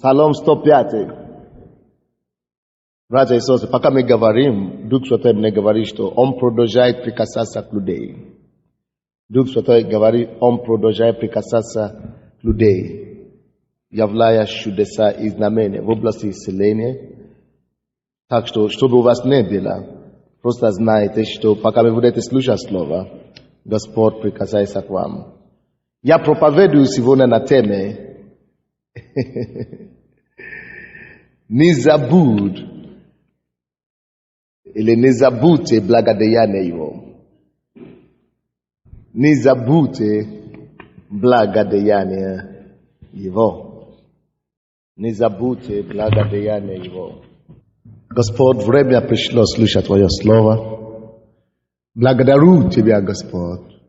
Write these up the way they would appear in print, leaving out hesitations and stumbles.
Salom 105. Братья и сестры, пока мы говорим, Дух Святой мне говорит, что Он продолжает прикасаться к людей. Дух Святой говорит, Он продолжает прикасаться к людей, являя чудеса и знамения в области исцеления. Так что, чтобы у вас не было, просто знайте, что пока вы будете слушать Слово, Господь прикасается к вам. Я проповедую сегодня на теме «Не забудь или не забудьте благодеяния Его». Не забудьте благодеяния Его. Не забудьте благодеяния Его. Господь, время пришло слушать Твое Слово. Благодарю Тебя, Господь,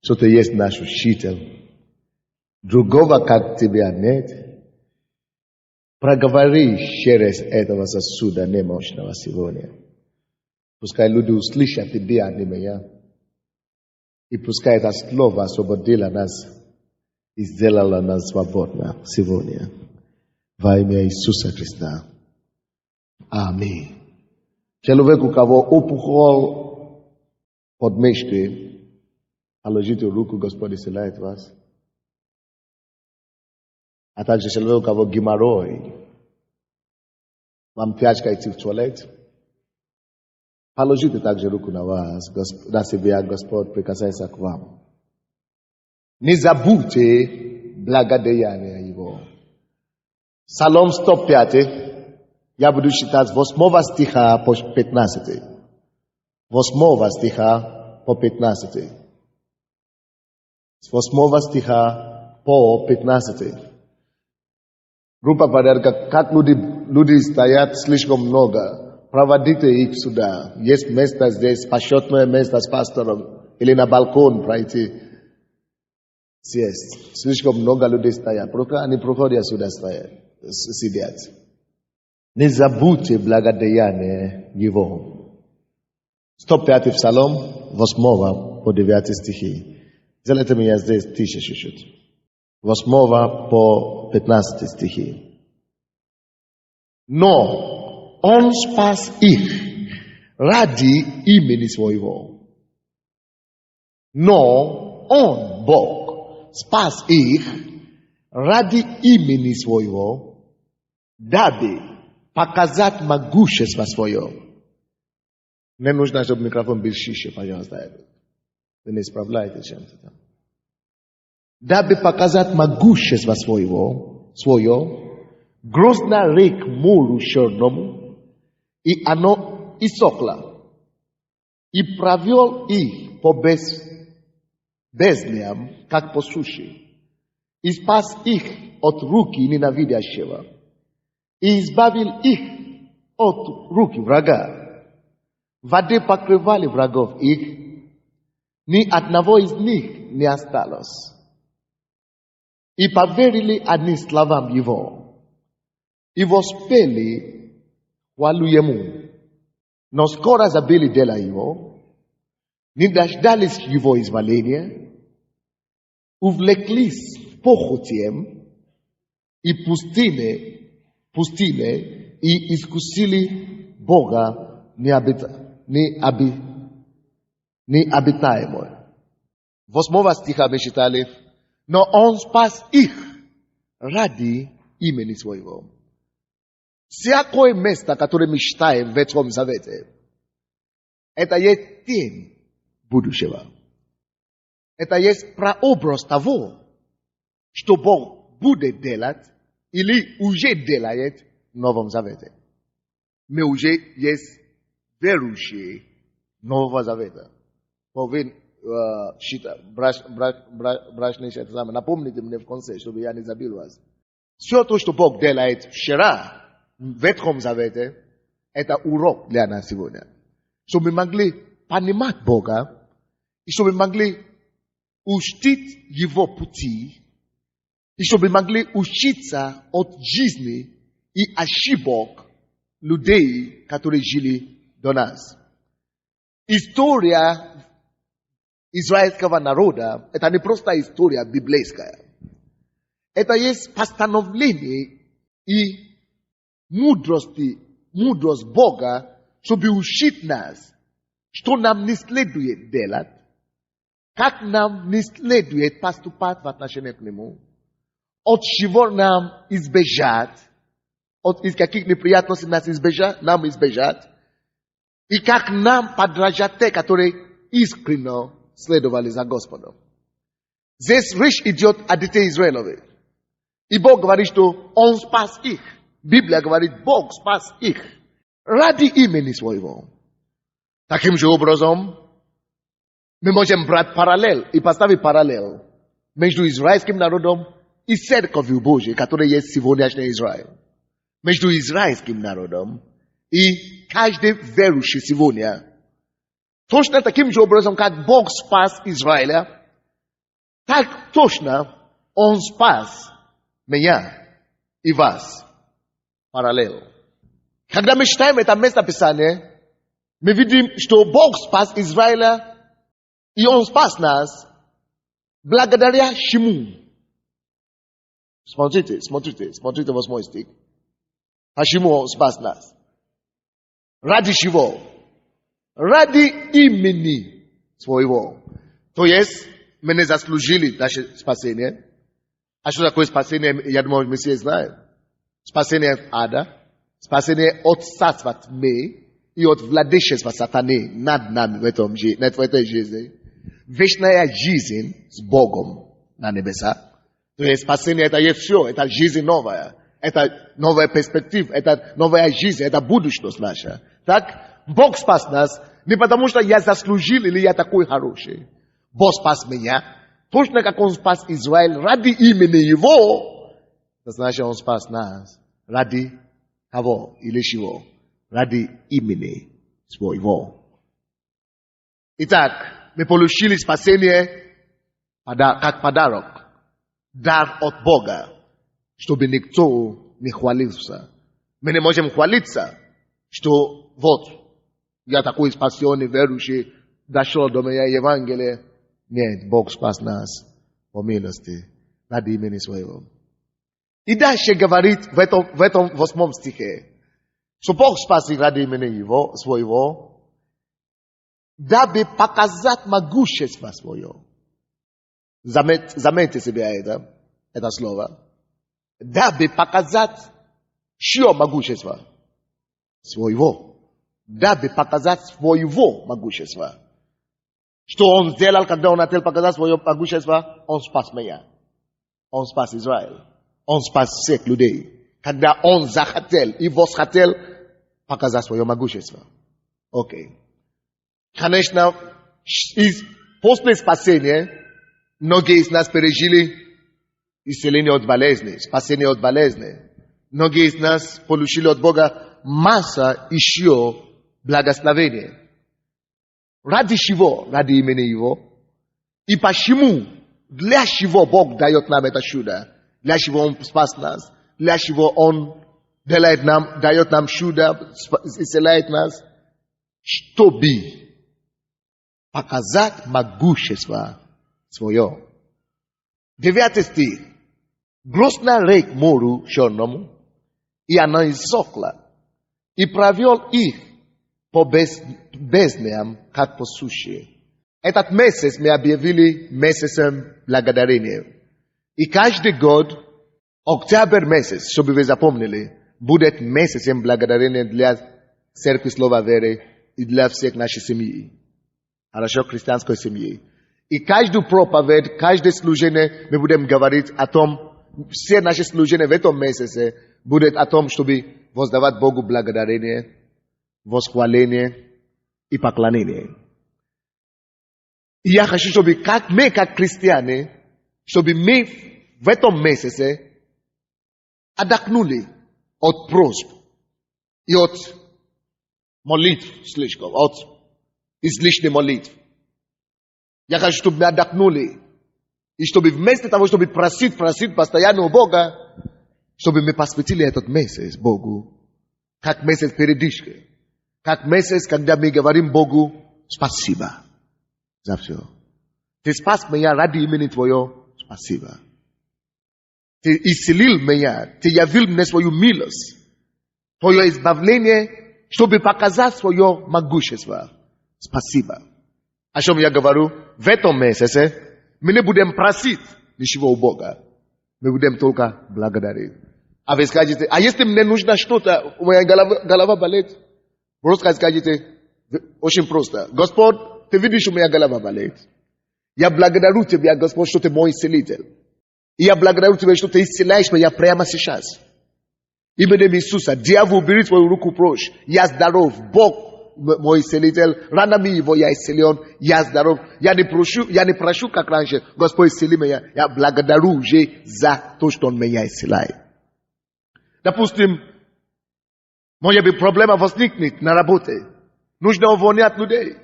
что Ты есть наш учитель. Другого, как Тебя, нет. Проговори через этого сосуда немощного сегодня. Пускай люди услышат Тебя, а не меня. И пускай это слово освободило нас и сделало нас свободно сегодня. Во имя Иисуса Христа. Аминь. Человек, у кого опухоль под мышкой, положите руку, Господь исцеляет вас. А также человек, у кого геморрой, вам тяжко идти в туалет, положите также руку на вас, на себя, Господь прикасается к вам. Не забудьте благодеяния Его. Псалом 105, я буду читать с 8 стиха по 15. 8 стиха по 15. С 8 стиха по 15. Группа порядка, как люди стоят слишком много. Проводите их сюда. Есть место здесь, почетное место с пастором. Или на балкон пройти. Съесть. Слишком много людей стоят. Они проходят сюда стоят. Сидят. Не забудьте благодеяния Его. 105 Псалом, 8 по 9 стихи. Сделайте меня здесь тише чуть-чуть. 8 по 15 стихи. Но Он спас их ради имени Своего. Но Он, Бог, спас их ради имени Своего, дабы показать могущество Свое. Не нужно, чтобы микрофон был шире, пожалуйста. Вы не справляете чем-то там. Дабы показать могущество Свое, грозно рек морю черному, и оно иссохло, и провел их по бездням, как по суше, и спас их от руки ненавидящего, и избавил их от руки врага. Воды покрывали врагов их, ни одного из них не осталось. И поверили они словам Его, и воспели хвалу Ему. Но скоро забыли дела Его, не дождались Его изволения, увлеклись похотием и пустыне, и искусили Бога необитаемой. 8 стиха мы читали. Но Он спас их ради имени Своего. Всякое место, которое мы читаем в Ветхом Завете, это есть тень будущего. Это есть прообраз того, что Бог будет делать или уже делает в Новом Завете. Мы уже есть верующие Нового Завета. Брачный экзамен. Напомните мне в конце, чтобы я не забыл вас. Все то, что Бог делает вчера в Ветхом Завете, это урок для нас сегодня. Чтобы мы могли понимать Бога, и чтобы мы могли учить Его пути, и чтобы мы могли учиться от жизни и ошибок людей, которые жили до нас. История израильского народа, это не просто история библейская. Это есть постановление И мудрость Бога, чтобы учить нас, что нам не следует делать, как нам не следует поступать в отношении к Нему, от чего нам избежать, из каких неприятностей нам избежать, и как нам подражать те, которые искренне следовали за Господом. Здесь речь идет о детей Израилевых. И Бог говорит, что Он спас их. Библия говорит, Бог спас их ради имени Своего. Таким же образом, мы можем брать параллель и поставить параллель между израильским народом и Церковью Божьей, которая есть сегодняшний Израиль. Между израильским народом и каждый верующий сегодня. Точно таким же образом, как Бог спас Израиля, так точно Он спас меня и вас. Параллель. Когда мы читаем это место Писания, мы видим, что Бог спас Израиля, и Он спас нас благодаря чему? Смотрите 8 стих. Почему Он спас нас? Ради чего? Ради имени Своего. То есть, мы не заслужили наше спасение. А что такое спасение, я думаю, мы все знаем. Спасение от ада, спасение от царства тьмы и от владычества сатаны над нами в этой жизни. Вечная жизнь с Богом на небесах. То есть спасение это есть все, это жизнь новая, это новая перспектива, это новая жизнь, это будущность наша. Так, Бог спас нас не потому, что я заслужил или я такой хороший. Бог спас меня, точно как Он спас Израиль ради имени Его. Это значит, Он спас нас ради кого или чего? Ради имени Своего. Итак, мы получили спасение как подарок, дар от Бога, чтобы никто не хвалился. Мы не можем хвалиться, что вот, я такой спасенный, верующий, дошел до меня Евангелие. Нет, Бог спас нас по милости ради имени Своего. И дальше говорит в этом 8 стихе, что Бог спас их ради имени Его, Своего, дабы показать могущество Свое. Заметьте себе это слово. Дабы показать чье могущество? Своего. Дабы показать своего могущества. Что Он сделал, когда Он хотел показать свое могущество? Он спас меня. Он спас Израиль. Он спас всех людей. Когда Он захотел и восхотел показать свое могущество. Окей. Конечно, после спасения многие из нас пережили исцеление от болезни, спасение от болезни. Многие из нас получили от Бога масса еще благословения. Ради чего? Ради имени Его. И почему? Для чего Бог дает нам это чудо? Для чего Он спас нас? Для чего Он дает нам чудо, исцеляет нас? Чтобы показать могущество Свое. 9 стих. Грозна рек морю черному, и она иссохла, и провел их по бездням, как по суше. Этот месяц мы объявили месяцем благодарения. И каждый год, октябрь месяц, чтобы вы запомнили, будет месяцем благодарения для Церкви Слова Веры и для всех нашей семьи. Хорошо, христианской семьи. И каждую проповедь, каждое служение мы будем говорить о том, все наши служения в этом месяце будут о том, чтобы воздавать Богу благодарение, восхваление и поклонение. И я хочу, чтобы мы, как христиане, чтобы мы в этом месяце отдохнули от просьб и от молитв слишком, от излишней молитв. Я хочу, чтобы мы отдохнули. И чтобы вместо того, чтобы просить постоянно у Бога, чтобы мы посвятили этот месяц Богу, как месяц передышки, как месяц, когда мы говорим Богу спасибо за все. Ты спас меня ради имени Твоего, спасибо. Ty исцелил меня, ты явил мне свою милость, твое избавление, чтобы показать свое могущество. Спасибо. О чем я говорю? В этом месяце мы не будем просить ничего у Бога. Мы будем только благодарить. А вы скажете, а если мне нужно что-то, у меня голова болит? Просто скажите, очень просто. Господь, ты видишь, у меня голова болит. Я благодарю тебя, Господь, что ты мой исцелитель. И я благодарю тебя, что ты исцеляешь меня прямо сейчас. Именем Иисуса, дьявол, убери твою руку прочь. Я здоров. Бог мой исцелитель. Ранами его я исцелен. Я здоров. Я не прошу, как раньше. Господь, исцели меня. Я благодарю уже за то, что Он меня исцеляет. Допустим, может быть, проблема возникнет на работе. Нужно увольнять людей.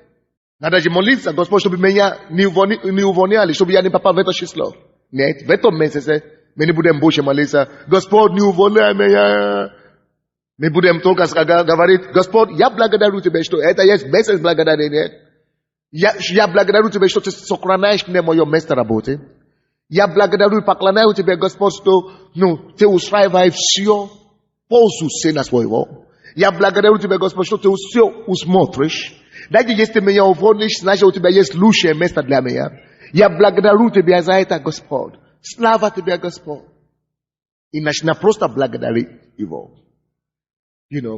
Надо же молиться, Господь, чтобы меня не увольняли, чтобы я не попал в это число. Нет, в этом месяце мы не будем больше молиться. Господь, не увольняй меня. Мы будем только говорить, Господь, я благодарю тебя, что это есть месяц благодарения. Я благодарю тебя, что ты сохраняешь мне мое место работы. Я благодарю и поклоняю тебе, Господь, что ты устраиваешь все пользу сына своего. Я благодарю тебя, Господь, что ты все усмотришь. Даже если меня уволнишь, значит, у тебя есть лучшее место для меня. Я благодарю тебя за это, Господь. Слава тебе, Господь. И начинай просто благодарить его.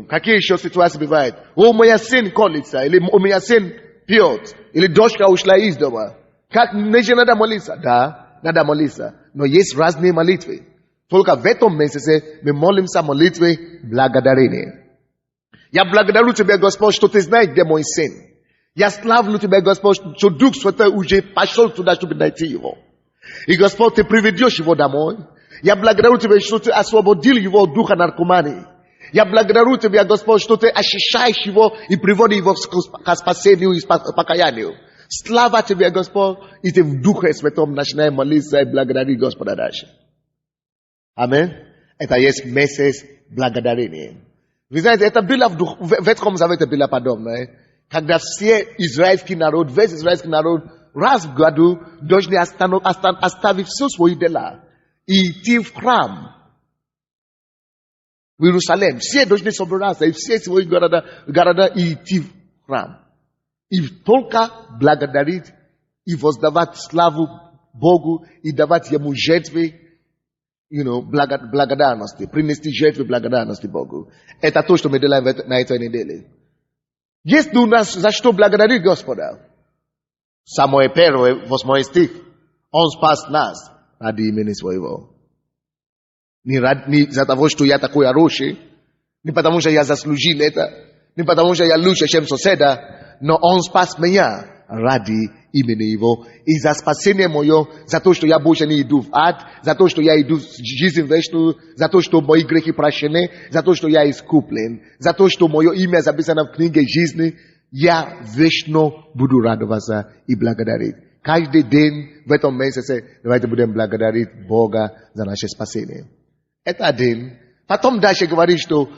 Какие еще ситуации бывают? У меня сын колется, или у меня сын пьет, или дочка ушла из дома. Как мне же надо молиться? Да, надо молиться. Но есть разные молитвы. Только в этом месяце мы молимся молитвой благодарения. Я благодарю тебя, Господь, что ты знаешь, где мой сын. Я славлю тебя, Господь, что Дух Святой уже пошел туда, чтобы найти его. И, Господь, ты приведешь его домой. Я благодарю тебя, что ты освободил его от духа наркомании. Я благодарю тебя, Господь, что ты ощущаешь его и приводишь его к спасению и покаянию. Слава тебе, Господь, и ты в Духе Святом начинаешь молиться и благодарить Господа дальше. Аминь. Это есть месяц благодарения. Вы знаете, это было в Ветхом Завете было подобное. Когда все израильский народ, весь израильский народ раз в году должны оставить все свои дела и идти в храм в Иерусалим. Все должны собраться и все свои города и идти в храм. И только благодарить и воздавать славу Богу и давать Ему жертвы, благодарности, принести жертвы благодарности Богу. Это то, что мы делаем на этой неделе. Есть у нас за что благодарить Господа. Самое первое, 8 стих. Он спас нас ради имени своего. Не за того, что я такой хороший, не потому, что я заслужил это, не потому, что я лучше, чем соседа, но Он спас меня ради имени Его. И за спасение мое, за то, что я больше не иду в ад, за то, что я иду в жизнь вечную, за то, что мои грехи прощены, за то, что я искуплен, за то, что мое имя записано в книге жизни, я вечно буду радоваться и благодарить. Каждый день в этом месяце давайте будем благодарить Бога за наше спасение. Это один. Потом дальше говорит, что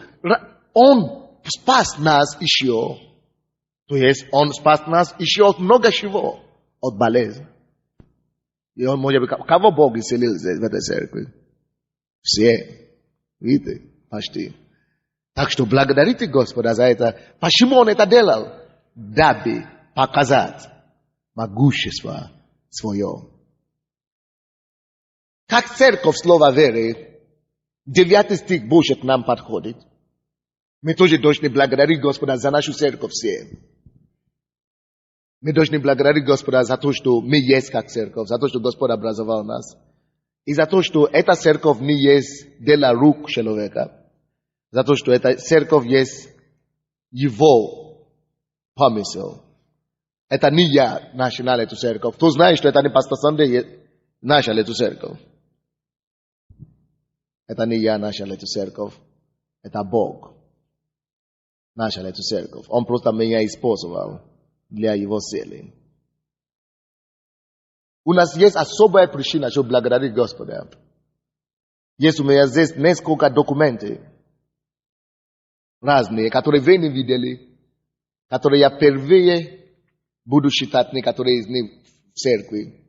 Он спас нас еще. То есть Он спас нас еще от много чего. От болезни. И Он может быть, кого Бог исцелил здесь, в этой церкви? Все. Видите? Почти. Так что благодарите Господа за это. Почему Он это делал? Дабы показать могущество свое. Как церковь слова веры, 9 стих больше к нам подходит. Мы тоже должны благодарить Господа за нашу церковь все. Мы должны благодарить Господа за то, что мы есть как церковь, за то, что Господь образовал нас. И за то, что эта церковь не есть дело рук человека. За то, что эта церковь есть Его помысел. Это не я начинал эту церковь. Кто знает, что это не пастор Сандей начал эту церковь. Это не я начал эту церковь. Это Бог начал эту церковь. Он просто меня использовал для Его цели. У нас есть особая причина, чтобы благодарить Господа. Есть у меня здесь несколько документов разные, которые вы не видели, которые я впервые буду считать некоторые из них в церкви.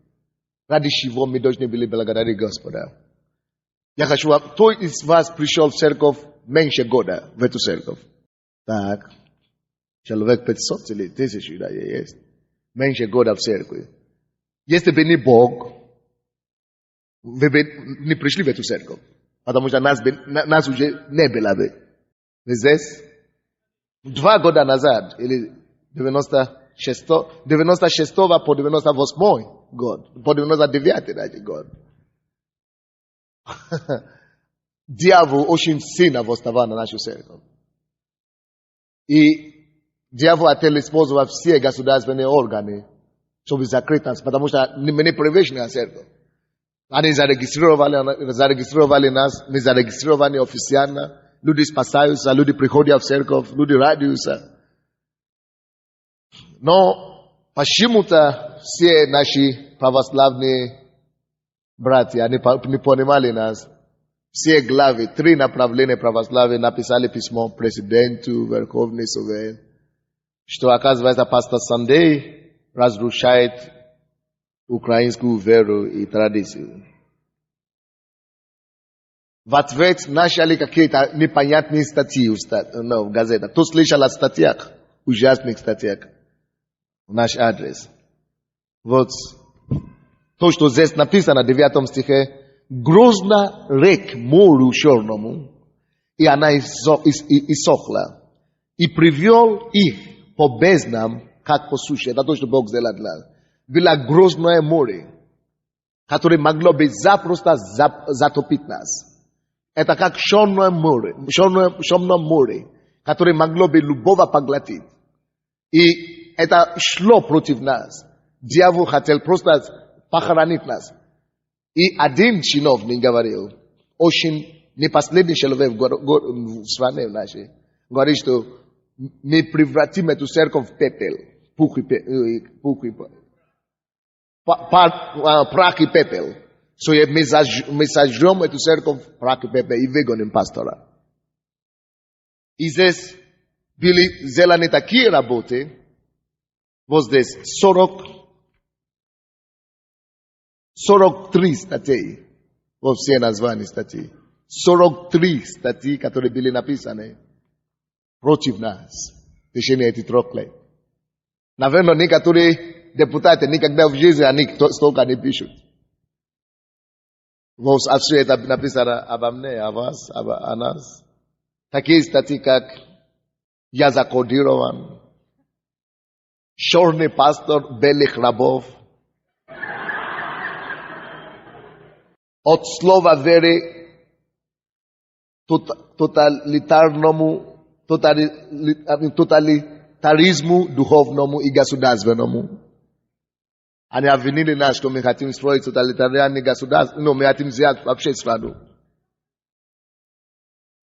Ради чего мы должны были благодарить Господа. Я хочу, кто из вас пришел в церковь меньше года в эту церковь? Так, человек 500 или 1000, да, есть. Меньше года в церкви. Если бы не Бог, вы бы не пришли в эту церковь. Потому что нас уже не было бы. Вы здесь? 2 года назад, или 96 по 98 год, по 99 даже год. Дьявол очень сильно восставал на нашу церковь. И дьявол хотел использовать все государственные органы, чтобы закрыть нас, потому что мы не привычная церковь. Они зарегистрировали нас, не зарегистрированы официально. Люди спасаются, люди приходят в церковь, люди радуются. Но почему-то все наши православные братья, они не понимали нас. Все главы, 3 направления православия написали письмо президенту, Верховный Совет, что, оказывается, пастор Сандей разрушает украинскую веру и традицию. В ответ начали какие-то непонятные статьи в газетах. Кто слышал о статьях, ужасных статьях в наш адрес? Вот то, что здесь написано в 9 стихе. Грозно рек морю черному, и она иссохла, и привел их по безднам, как по суше. Это то, что Бог сделал для нас. Было грозное море, которое могло бы запросто затопить нас. Это как черное море, которое могло бы любого поглотить. И это шло против нас. Дьявол хотел просто похоронить нас. И один чиновник говорил, очень непоследний человек в стране нашей, говорит, что мы превратим эту церковь в пепел, прах и пепел. So мы сожжем эту церковь в прах и пепел и выгоним пастора. И здесь были сделаны такие работы, вот здесь 43 статей, во все названия статей. 43 статьи, которые были написаны против нас в течение этих 3 лет. Наверное, некоторые депутаты никогда в жизни они столько не пишут. Вот все это написано обо мне, о вас, о нас. Такие статьи, как «Я закодирован», «Черный пастор белых рабов», «От слова веры тоталитаризму духовному и государственному». Они обвинили нас, что мы хотим строить тоталитарное государство, но мы хотим взять вообще страну.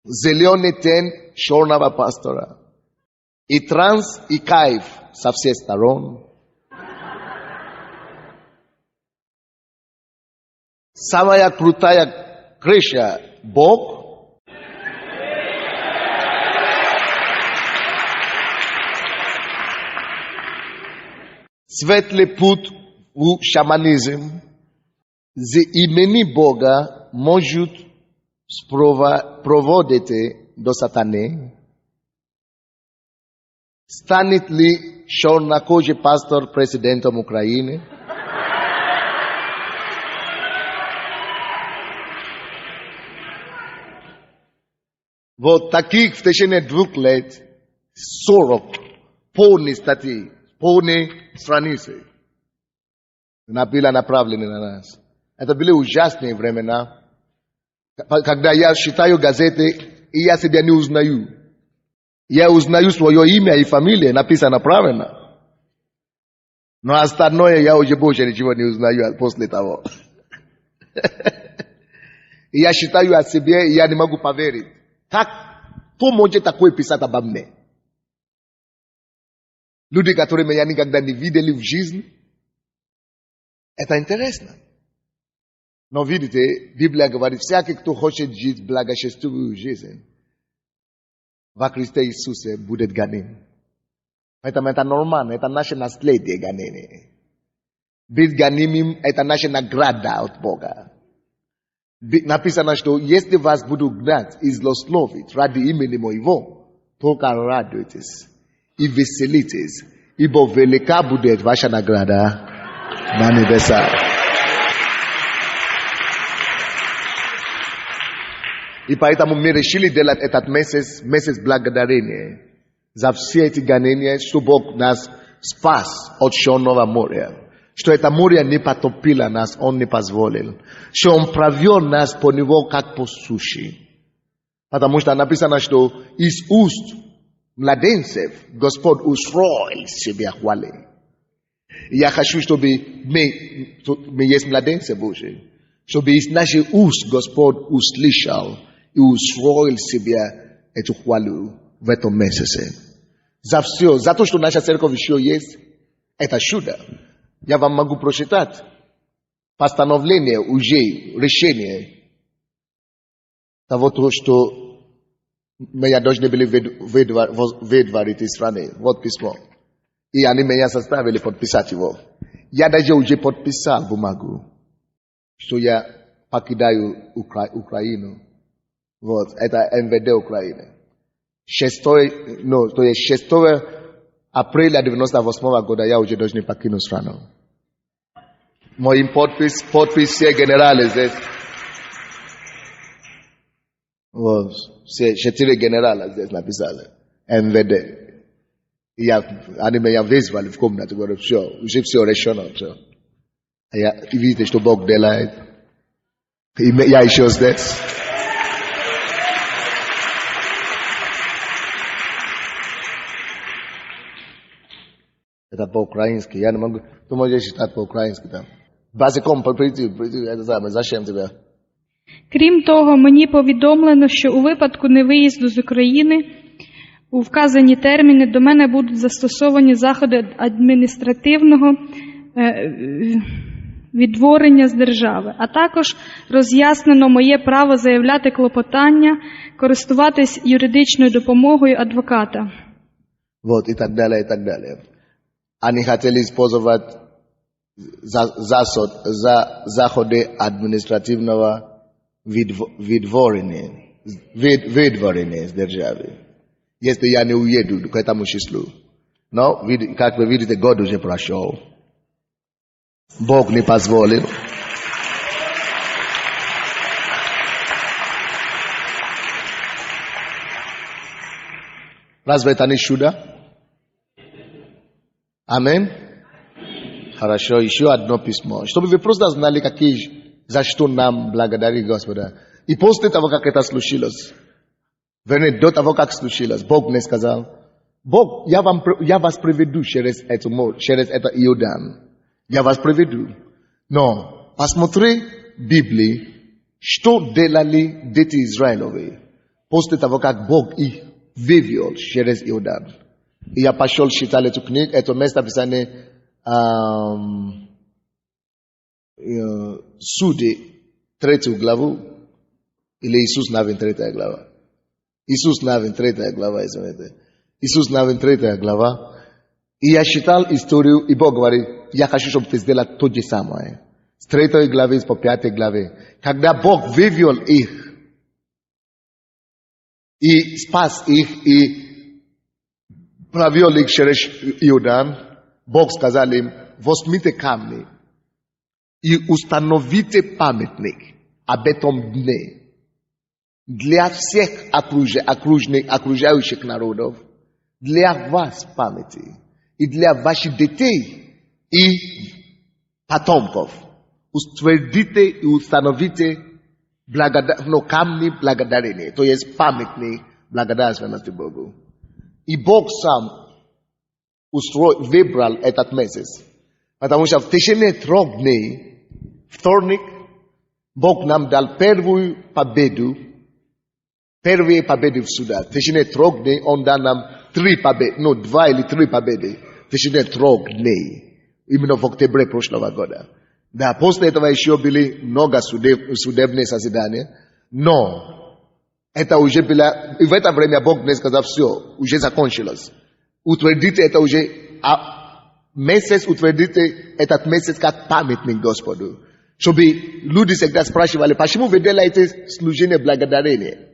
Зеленый тень черного пастора. И транс, и кайф со всех сторон. Самая крутая крыша – Бог. Светлый путь в шаманизм. За имени Бога может проводити до сатаны. Станет ли чернокожий пастор президентом Украины? Вот таких в течение 2 лет 40 полные статьи, полные страницы были направлены на нас. Это были ужасные времена, когда я читаю газеты, и я себя не узнаю. Я узнаю свое имя и фамилию, написано правильно. Но остальное я уже больше ничего не узнаю после того. И я считаю о себе, и я не могу поверить. Кто может такое писать обо мне? Люди, которые меня никогда не видели в жизни. Это интересно. Но видите, Библия говорит, всякий, кто хочет жить благочестивую жизнь, во Христе Иисусе будет гоним. Поэтому это нормально, это наше наследие гонение. Быть гонимым – это наша награда от Бога. Написано, что если вас будут гнать и злословить ради имени моего, только радуйтесь и веселитесь, ибо велика будет ваша награда на небесах. И поэтому мы решили делать этот месяц благодарения за все эти гонения, что Бог нас спас от Черного моря. Что это море не потопило нас, Он не позволил. Что Он провел нас по него, как по суше. Потому что написано, что из уст младенцев Господь устроил себе хвалы. И я хочу, чтобы мы есть младенцы Божьи, чтобы из наших уст Господь услышал и устроил себе эту хвалу в этом месяце. За все, за то, что наша церковь еще есть, это чудо. Я вам могу прочитать постановление уже, решение того, что мы должны были выдворить из страны. Вот письмо. И они меня заставили подписать его. Я даже уже подписал бумагу, что я покидаю Украину. Вот, это МВД Украины. 6 апреля 1998 года я уже должен покинуть страну. Мой подпись все генералы здесь. Вот, все 4 генерала здесь написали. МВД. Они меня вызвали в комнату, говорят, все, уже все решено. Все. И видите, что Бог делает. И я еще здесь. Это по-украински. Я не могу. Ты можешь читать по-украински там. Базиком прийти, это самое. Зачем тебе? Крім того, мені повідомлено, що у випадку невиїзду з України у вказані терміни до мене будуть застосовані заходи адміністративного відтворення з держави, а також роз'яснено моє право заявляти клопотання, користуватись юридичною допомогою адвоката. Вот, и так далее, и так далее. Они хотели использовать заходы административного выдворения с державы. Если я не уеду к этому числу. Но, как вы видите, год уже прошел. Бог не позволил. Разве это не чудо? Аминь. Хорошо, еще одно письмо. Чтобы вы просто знали, за что нам благодарить Господа. И после того, как это случилось, вернее, до того, как случилось, Бог мне сказал, Бог, я вас приведу через это Иордан. Я вас приведу. Но посмотри в Библии, что делали дети Израилевы после того, как Бог их вывел через Иордан. И я пошел читать эту книгу, это место писания Судьи, 3 главу, или Иисус Навин, 3 глава. Иисус Навин, 3 глава, извините. Иисус Навин, 3 глава. И я читал историю, и Бог говорит, я хочу, чтобы ты сделал то же самое. С 3 главы по 5 главе. Когда Бог вывел их, и спас их, и провел их через Иордан, Бог сказал им, возьмите камни и установите памятник об этом дне для всех окружающих народов, для вас памяти и для ваших детей и потомков. Утвердите и установите камни благодарения, то есть памятник благодарности Богу. И Бог сам выбрал этот месяц. Потому что в течение 3 дней, вторник, Бог нам дал первые победы в суда. В течение 3 дней Он дал нам 3 победы, 2 или 3 победы. В течение 3 дней. Именно в октябре прошлого года. Да, после этого еще были много судебных заседаний. Но это уже было, и в это время Бог мне сказал, все, уже закончилось. Утвердите это уже, месяц утвердите этот месяц как памятник Господу. чтобы люди всегда спрашивали, почему вы делаете служение благодарения?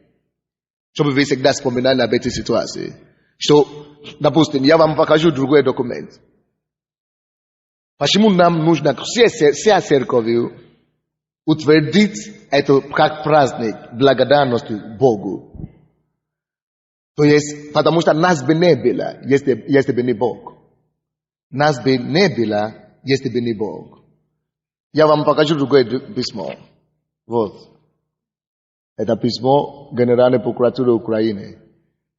Чтобы вы всегда вспоминали об этой ситуации. Что, допустим, я вам покажу другой документ. Почему нам нужно вся церковь утвердить это как праздник благодарности Богу? То есть, потому что нас бы не было, если бы не Бог. Нас бы не было, если бы не Бог. Я вам покажу другое письмо. Вот. Это письмо Генеральной прокуратуры Украины,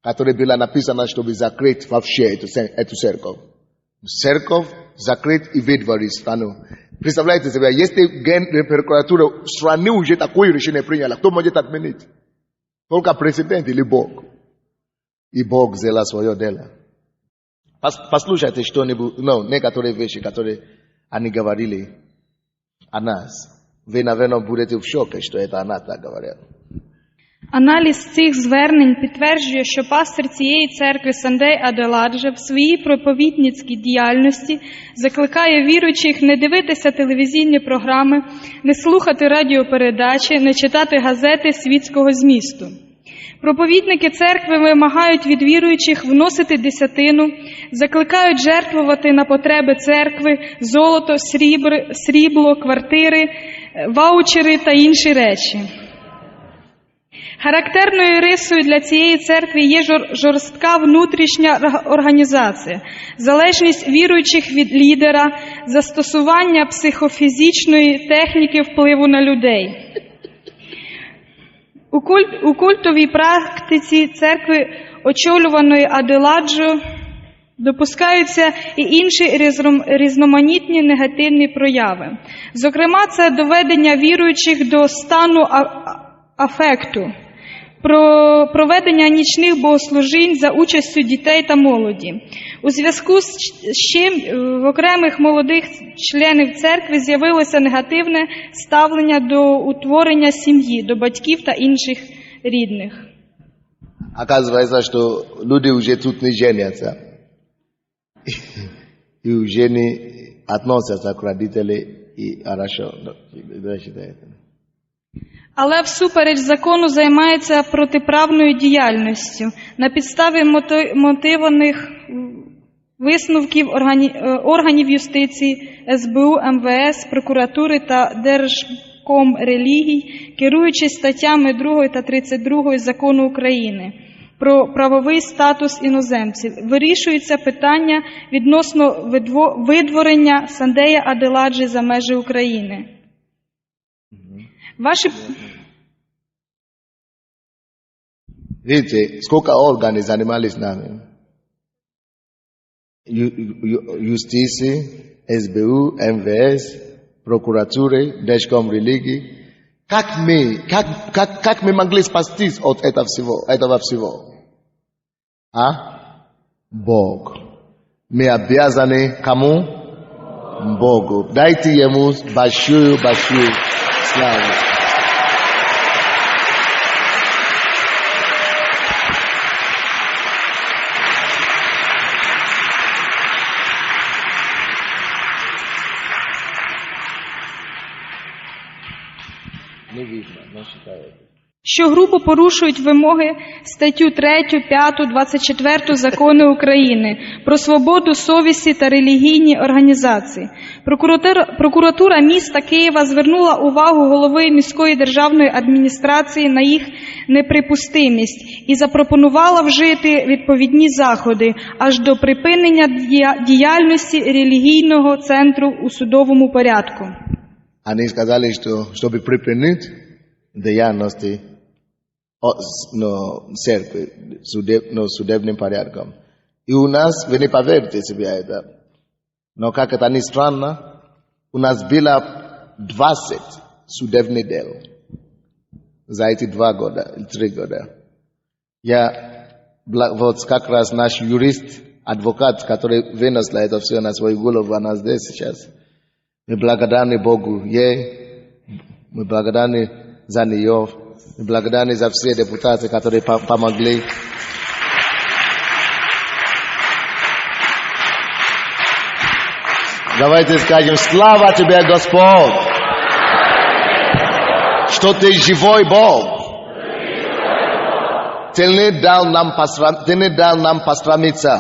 которое было написано, чтобы закрыть вообще эту церковь. Церковь закрыть и выдворить страну. Представляете себе, если прокуратура страны уже такое решение приняла, кто может отменить? Только президент или Бог. И Бог сделал свое дело. Послушайте что-нибудь, некоторые вещи, которые они говорили о нас. Вы, наверное, будете в шоке, что это она так говорят. Аналіз цих звернень підтверджує, що пастир цієї церкви Сандей Аделадже в своїй проповідницькій діяльності закликає віруючих не дивитися телевізійні програми, не слухати радіопередачі, не читати газети світського змісту. Проповідники церкви вимагають від віруючих вносити десятину, закликають жертвувати на потреби церкви золото, срібло, квартири, ваучери та інші речі. Характерною рисою для цієї церкви є жорстка внутрішня організація, залежність віруючих від лідера, застосування психофізичної техніки впливу на людей. У культовій практиці церкви, очолюваної Аделаджо, допускаються і інші різноманітні негативні прояви. Зокрема, це доведення віруючих до стану афекту, про проведення нічних богослужінь за участю дітей та молоді. У зв'язку з чим в окремих молодих членів церкви з'явилося негативне ставлення до утворення сім'ї, до батьків та інших рідних. Оказывается, что люди уже тут не женятся. И уже не относятся к родителям и хорошо. Але всупереч закону займається протиправною діяльністю на підставі мотивованих висновків органів юстиції, СБУ, МВС, прокуратури та Держкомрелігій, керуючись статтями 2 та 32 Закону України про правовий статус іноземців, вирішується питання відносно видворення Сандея Аделаджі за межі України. Видите, сколько органов занимались нами? Юстиции, СБУ, МВС, прокуратуры, Держкомрелигии. Как мы могли спастись от этого всего? Бог. Мы обязаны кому? Богу. Дайте ему большую славу. Що грубо порушують вимоги статтю 3, 5, 24 Закону України про свободу совісті та релігійні організації. Прокуратура міста Києва звернула увагу голови міської державної адміністрації на їх неприпустимість і запропонувала вжити відповідні заходи аж до припинення діяльності релігійного центру у судовому порядку. Они сказали, что чтобы припинить деятельности церкви судебным порядком. И у нас, вы не поверите себе это, но как это ни странно, у нас было 20 судебных дел за эти 2 года, 3 года. Вот как раз наш юрист, адвокат, который вынес это все на свою голову, она здесь сейчас. Мы благодарны Богу ей, мы благодарны за нее, мы благодарны за все депутаты, которые помогли. Давайте скажем: слава тебе, Господь! что ты живой Бог. Ты не дал нам посрамиться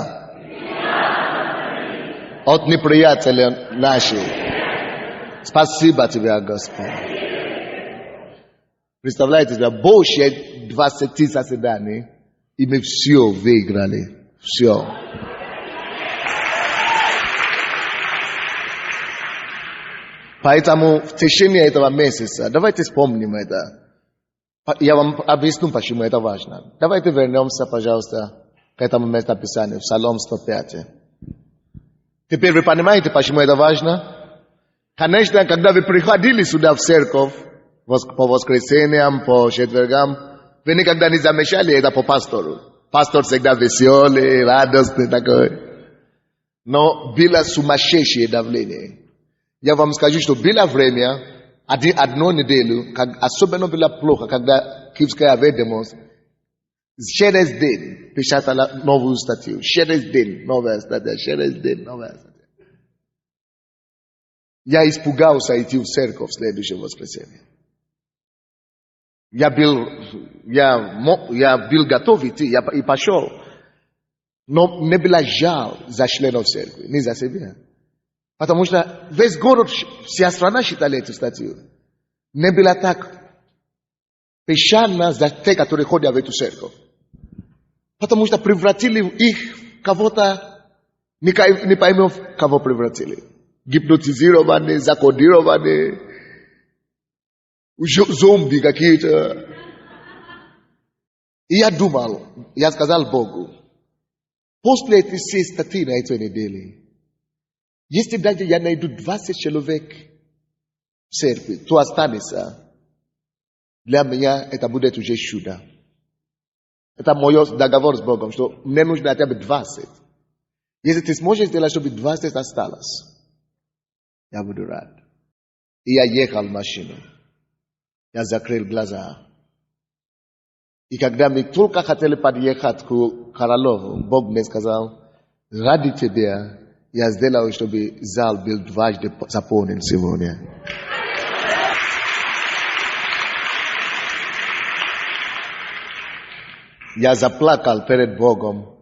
от неприятелей наших. Спасибо тебе, Господь. Представляете себе, больше 20 заседаний, и мы все выиграли. Все. Поэтому в течение этого месяца, давайте вспомним это. Я вам объясню, почему это важно. Давайте вернемся, пожалуйста, к этому местописанию, в Псалом 105. Теперь вы понимаете, почему это важно? Конечно, когда вы приходили сюда в церковь, по воскресеньям, по четвергам, вы никогда не замечали это по пастору. Пастор всегда веселый, радостный такой. Но было сумасшедшее давление. Я вам скажу, что было время, одну неделю, особенно было плохо, когда Киевская ведомость через день печатала новую статью. Через день новая статья, через день новая статья. Я испугался идти в церковь в следующее воскресенье. Я был готов идти, я и пошел. Но мне было жаль за членов церкви, не за себя. Потому что весь город, вся страна считали эту статью. Не было так печально за те, которые ходят в эту церковь. Потому что превратили их в кого-то, не поймем, кого превратили. Гипнотизированные, закодированные, зомби какие-то. И я думал, я сказал Богу, после этой всей статьи на этой неделе, если даже я найду 20 человек в церкви, то останется. Для меня это будет уже чудо. Это мой договор с Богом, что мне нужно хотя бы 20. Если ты сможешь сделать, чтобы 20 осталось, я буду рад. И я ехал в машину. Я закрыл глаза. И когда мы только хотели подъехать к Королеву, Бог мне сказал, ради тебя я сделал, чтобы зал был дважды заполнен сегодня. Я заплакал перед Богом.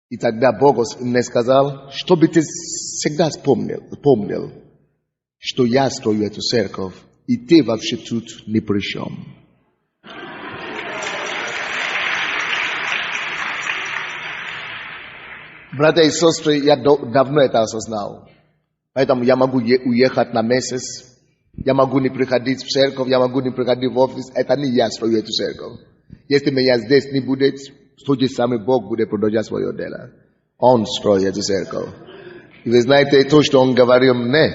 И тогда Бог мне сказал, чтобы ты всегда помнил, что я строю эту церковь, и ты вообще тут ни при чем. Братья и сестры, я давно это осознал. Поэтому я могу уехать на месяц, я могу не приходить в церковь, я могу не приходить в офис. Это не я строю эту церковь. Если меня здесь не будет, тот же самый Бог будет продолжать свое дело. Он строит эту церковь. И вы знаете то, что Он говорил мне.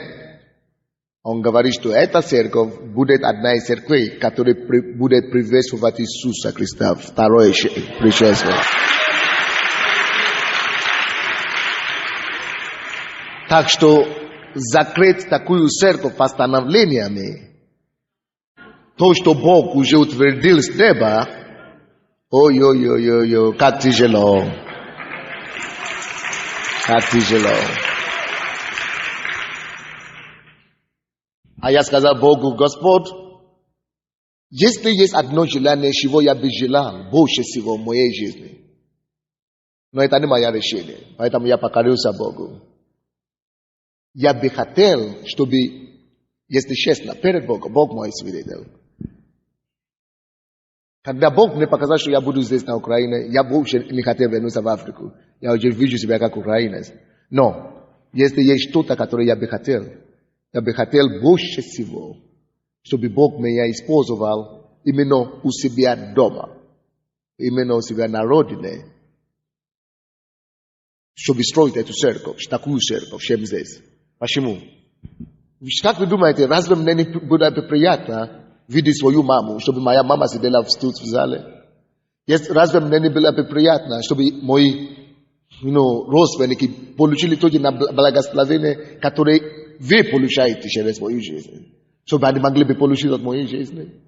Он говорит, что эта церковь будет одна из церквей, которая будет приветствовать Иисуса Христа, второе пришествие. Так что закрыть такую церковь постановлениями, то, что Бог уже утвердил с неба, ой-ой-ой-ой, как тяжело. Как тяжело. А я сказал Богу, Господь, если есть одно желание, чего я бы желал больше всего в моей жизни, но это не мое решение, поэтому я покорился Богу. Я бы хотел, чтобы, если честно, перед Богом, Бог мой свидетель. Когда Бог мне показал, что я буду здесь на Украине, я больше не хотел вернуться в Африку. Я уже вижу себя как украинец. Но, если есть что-то, которое я бы хотел больше всего, чтобы Бог меня использовал именно у себя дома, именно у себя на родине, чтобы строить эту церковь, такую церковь, чем здесь. Почему? Как вы думаете, разве мне не будет приятно видеть свою маму, чтобы моя мама сидела тут в зале? Разве мне не было бы приятно, чтобы мои родственники получили то благословение, которое вы получаете через мою жизнь? Чтобы они могли бы получить от моей жизни?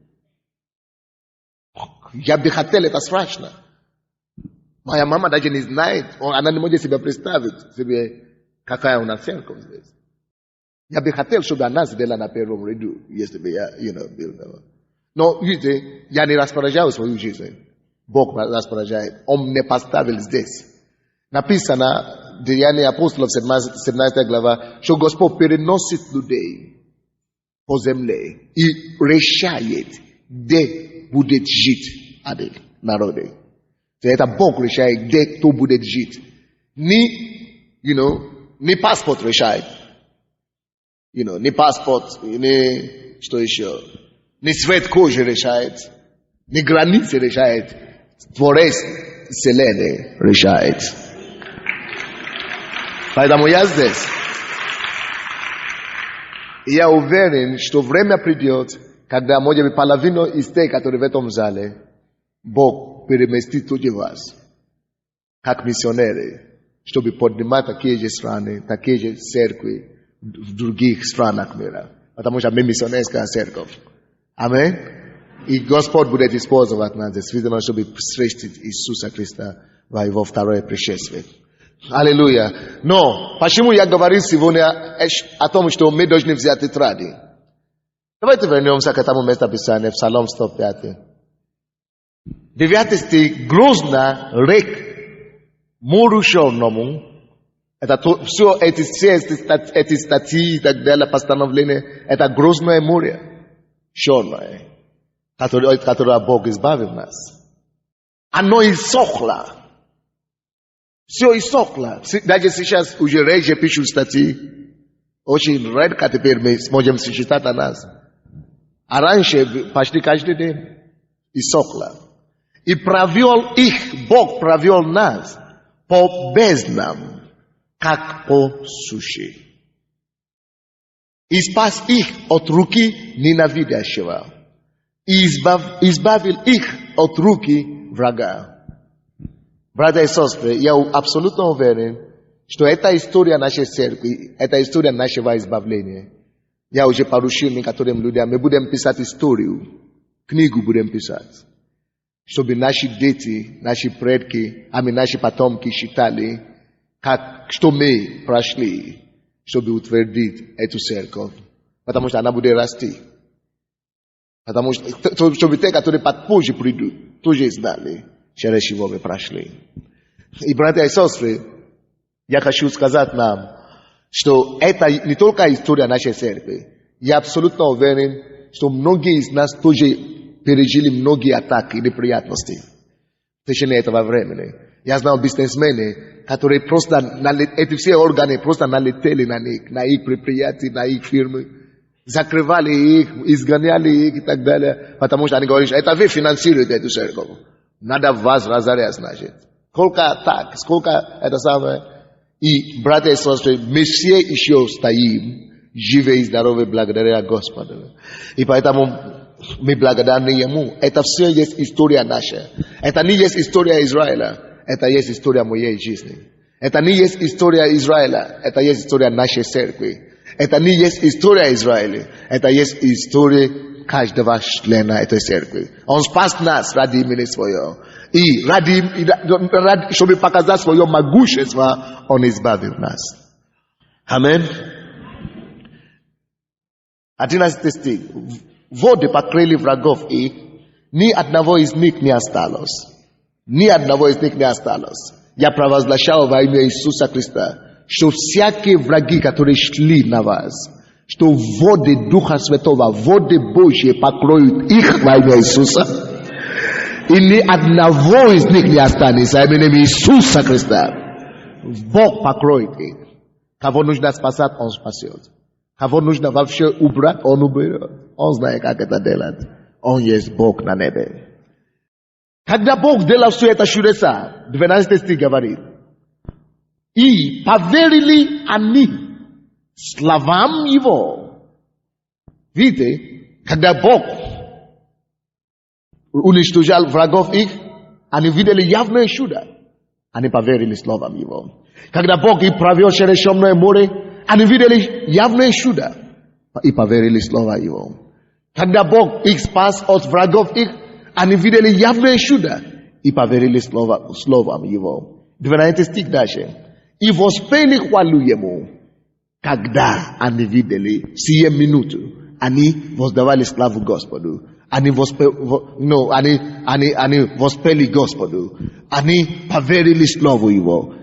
Я бы хотел, это страшно. Моя мама даже не знает, она не может себе представить, какая у нас церковь здесь. Я бы хотел, чтобы о нас сделали на первом ряду, если бы я, был. Но, видите, я не распоряжаю свою жизнь. Бог распоряжает. Он мне поставил здесь. Написано, Деяния апостолов, 17 глава, что Господь переносит людей по земле и решает, где будет жить один народ. Это Бог решает, где кто будет жить. Не паспорт решает. Не паспорт, не что еще. Не цвет кожи решает. Не границы решает. Творец вселенной решает. Поэтому я здесь. И я уверен, что время придет, когда, может быть, половину из тех, которые в этом зале, Бог переместит туди вас, как миссионеры, чтобы поднимать такие же страны, такие же церкви в других странах мира. Потому что мы миссионерская церковь. Аминь. И Господь будет использовать нас действительно, чтобы встретить Иисуса Христа во Его второе пришествие. Аллилуйя. Но почему я говорю сегодня о том, что мы должны взять тетради? Давайте вернемся к этому местописанию в Псалом 105. 9 стих. Грозно рек морю черному. Это все эти статьи и так далее, постановления, это грозное море, черное, которое Бог избавил нас. Оно иссохло. Все иссохло. Даже сейчас уже реже пишут статьи. Очень редко теперь мы сможем сочетать о нас. А раньше почти каждый день иссохло. И провел их, Бог провел нас по безднам, как по суше. И спас их от руки ненавидящего. И избавил их от руки врага. Братья и сестры, я абсолютно уверен, что это история нашей церкви, это история нашего избавления. Я уже поручил некоторым людям, мы будем писать историю, книгу будем писать, чтобы наши дети, наши предки, наши потомки считали, что мы прошли, чтобы утвердить эту церковь. Потому что она будет расти. Потому что, чтобы те, которые позже придут, тоже знали, через чего мы прошли. И, братья и сестры, я хочу сказать нам, что это не только история нашей церкви. Я абсолютно уверен, что многие из нас тоже пережили многие атаки и неприятности в течение этого времени. Я знал бизнесмены, которые просто, эти все органы просто налетели на них, на их предприятия, на их фирмы, закрывали их, изгоняли их и так далее, потому что они говорили, это вы финансируете эту церковь. Надо вас разорять, значит. Сколько атак, сколько это самое. И, братья и сестры, мы все еще стоим, живы и здоровы благодаря Господу. И поэтому мы благодарны Ему. Это все есть история наша. Это не есть история Израиля. Это есть история моей жизни. Это не есть история Израиля. Это есть история нашей церкви. Это не есть история Израиля. Это есть история каждого члена этой церкви. Он спас нас ради имени своего. И чтобы показать свое могущество, Он избавил нас. Аминь. 11 стих. Воды покрыли врагов их, ни одного из них не осталось. Ни одного из них не осталось. Я провозглашал во имя Иисуса Христа, что всякие враги, которые шли на вас, что воды Духа Святого, воды Божьи покроют их во имя Иисуса. И ни одного из них не останется именем Иисуса Христа. Бог покроет их. Кого нужно спасать, Он спасет. Кого нужно вообще убрать, Он уберет. Он знает, как это делать. Он есть Бог на небе. Когда Бог делал все это чудеса, 12 стих говорит, и поверили они словам Его. Видите, когда Бог уничтожал врагов их, они видели явное чудо. Они поверили словам Его. Когда Бог их провел через Черное море, они видели явное чудо и поверили словам Его. Когда Бог их спас от врагов их, они видели явное чудо и поверили словам Его. 12 стих дальше. И воспели хвалу Ему, когда они видели, сие минуту, они воздавали славу Господу. Они воспели Господу. Они поверили Слову Его.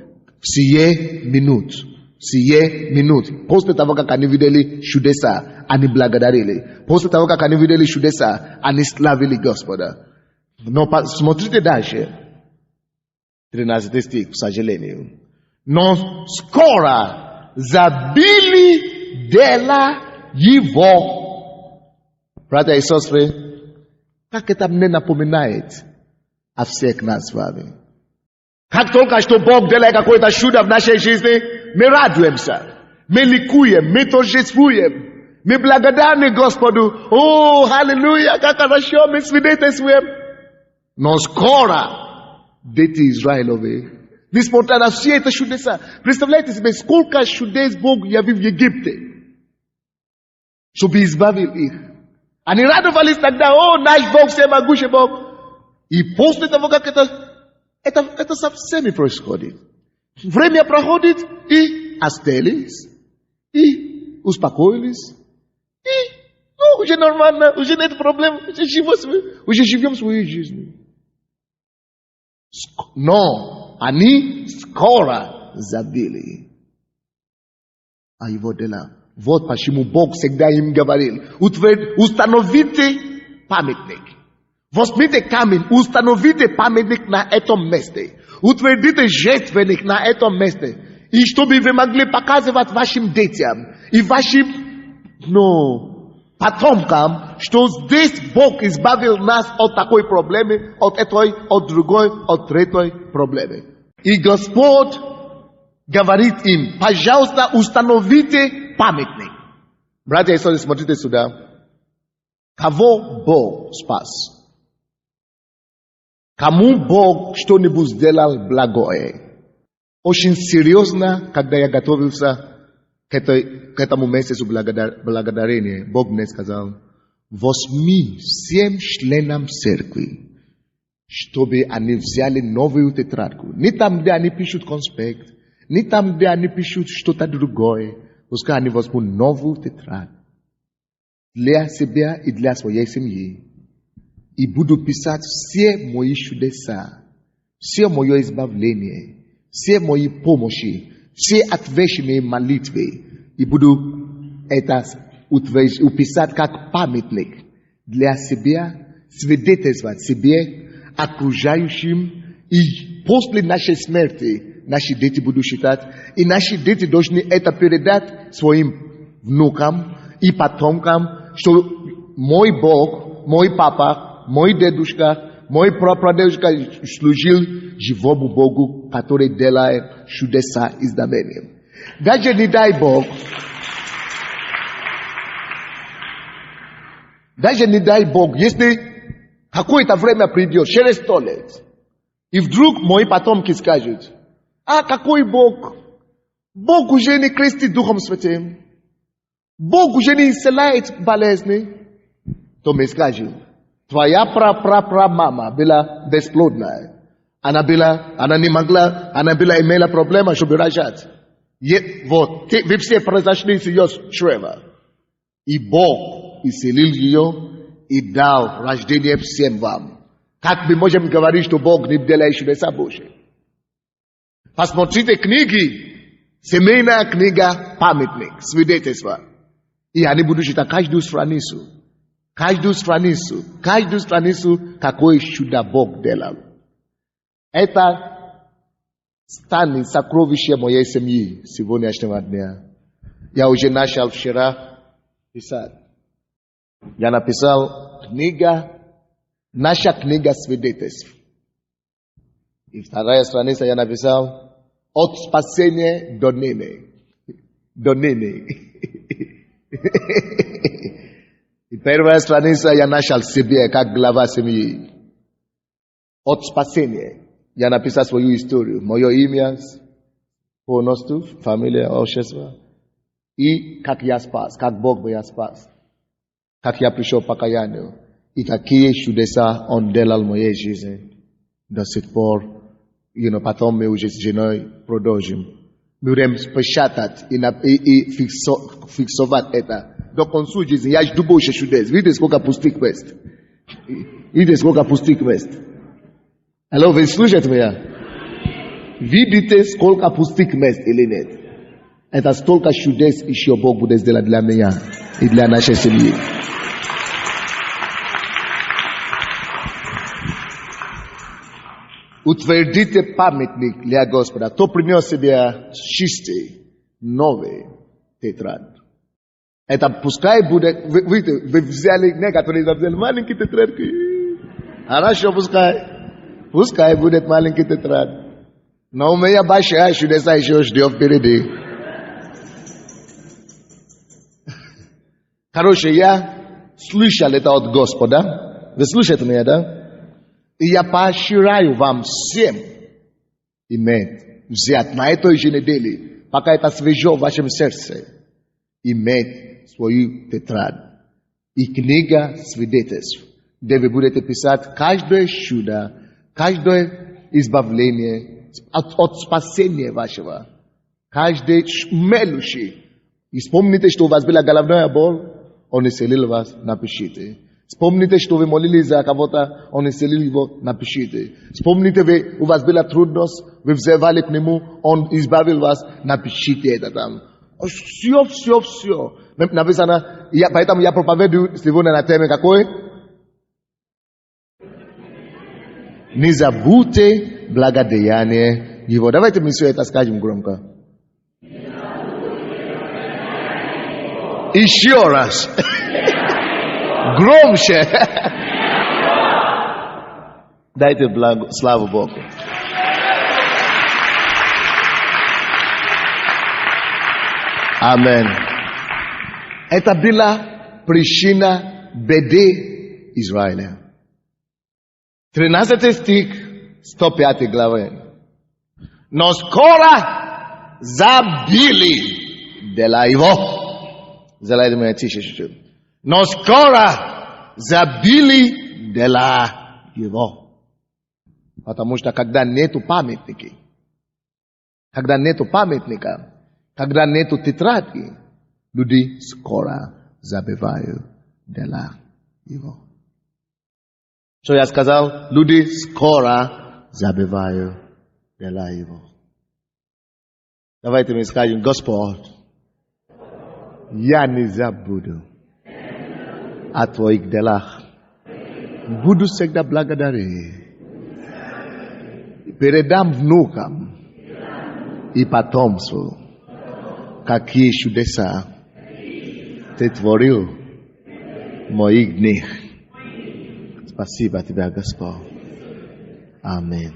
Сие минут. После того, как они видели чудеса, они благодарили. После того, как они видели чудеса, они славили Господа. Но смотрите дальше. 13 стих, к сожалению. Но скоро забили дела Его. Братья и сестры, как это мне напоминает о всех нас с вами. Как только что Бог делает какое-то чудо в нашей жизни, мы радуемся, мы ликуем, мы торжествуем, мы благодарны Господу. О, аллилуйя, как хорошо, мы свидетельствуем. Но скоро дети Израиловы, несмотря на все это чудеса, представляете себе, сколько чудес Бог явил в Египте, чтобы избавил их. Они радовались тогда, о, наш Бог, всемогущий Бог. И после того, как это со всеми происходит. Время проходит, и остылись, и успокоились, и уже нормально, уже нет проблем, уже живем своей жизнью. Но они скоро забили о Его делах. Вот почему Бог всегда им говорил: установите памятник. Возьмите камень, установите памятник на этом месте. Утвердите жертвенник на этом месте. И чтобы вы могли показывать вашим детям и вашим потомкам, что здесь Бог избавил нас от такой проблемы, от этой, от другой, от третьей проблемы. И Господь говорит им: пожалуйста, установите памятник. Братья и сестры, смотрите сюда. Кого Бог спас? Кому Бог что-нибудь сделал благое? Очень серьезно, когда я готовился к этому месяцу благодарения, Бог мне сказал: возьми всем членам церкви, чтобы они взяли новую тетрадку. Не там, где они пишут конспект, не там, где они пишут что-то другое. Пускай они возьмут новую тетрадку для себя и для своей семьи. И буду писать все мои чудеса, все мое избавление, все мои помощи, все отвеченные молитвы. И буду это уписать как памятник для себя, свидетельствовать себе, окружающим. И после нашей смерти наши дети будут считать, и наши дети должны это передать своим внукам и потомкам, что мой Бог, мой папа, мой дедушка, мой прапрадедушка служил живому Богу, который делает чудеса и знамения. Даже не дай Бог, если какое-то время придет, через 100 лет, и вдруг мои потомки скажут: а какой Бог? Бог уже не крестит Духом Святым. Бог уже не исцеляет болезни. То мы скажем: твоя мама была бесплодная. Она имела проблемы, чтобы рожать. Вот, вы все произошли с ее чрева. И Бог исцелил ее и дал рождение всем вам. Как мы можем говорить, что Бог не делает чудеса Божьи? Посмотрите книги. Семейная книга «Памятник», свидетельство. И они будут читать каждую страницу, какое чудо Бог делал. Это станет сокровищем моей семьи сегодняшнего дня. Я уже начал вчера писать. Я написал наша книга свидетельств. И вторая страница я написал: от спасения до ныне. И первая страница я начал себе, как глава семьи. От спасения. Я написал свою историю. Мое имя, полностью, фамилия, общество. И как я спас, как Бог меня спас. Как я пришел к покаянию. И какие чудеса Он делал в моей жизни. До сих пор, потом мы уже с женой продолжим. будем спечатать и фиксовать это. До конца жизни я жду больше чудес. Видите, сколько пустых мест. Видите, сколько пустых мест. Алло, вы слышите меня? Видите, сколько пустых мест или нет? Это столько чудес еще Бог будет сделать для меня и для нашей семьи. Утвердите памятник для Господа. Кто принес себе чистый, новый тетрадь. Это пускай будет... Вы взяли некоторые, взяли маленькие тетрадки. Хорошо, пускай. Пускай будет маленький тетрадь. Но у меня большая чудеса еще ждет впереди. Короче, я слышал это от Господа. Вы слышите меня, да? И я поощряю вам всем иметь, взять на этой же неделе, пока это свежо в вашем сердце, иметь свою тетрадь и книга свидетельств, где вы будете писать каждое чудо, каждое избавление от спасения вашего, каждый мелочи. И вспомните, что у вас была головная боль, Он исцелил вас, напишите. Вспомните, что вы молились за кого-то, Он исцелил его, напишите. Вспомните, у вас была трудность, вы взывали к Нему, Он избавил вас, напишите это там. Все. Написано, поэтому я проповедую сегодня на теме какой? Не забудьте благодеяние Его. Давайте мы все это скажем громко. Еще раз. Громче. Дайте славу Богу. Аминь. Это была причина беды Израиля. 13 стих 105 главы. Но скоро забили дела его. Залейте меня тише чуть-чуть. Но скоро забили дела его. Потому что когда нету памятника, когда нету тетрадки, люди скоро забивают дела его. Что я сказал? Люди скоро забивают дела его. Давайте мы скажем: Господь, я не забуду о Твоих делах. Буду всегда благодарить. Передам внукам и потомству, какие чудеса Ты творил в моих днях. Спасибо Тебе, Господь. Аминь.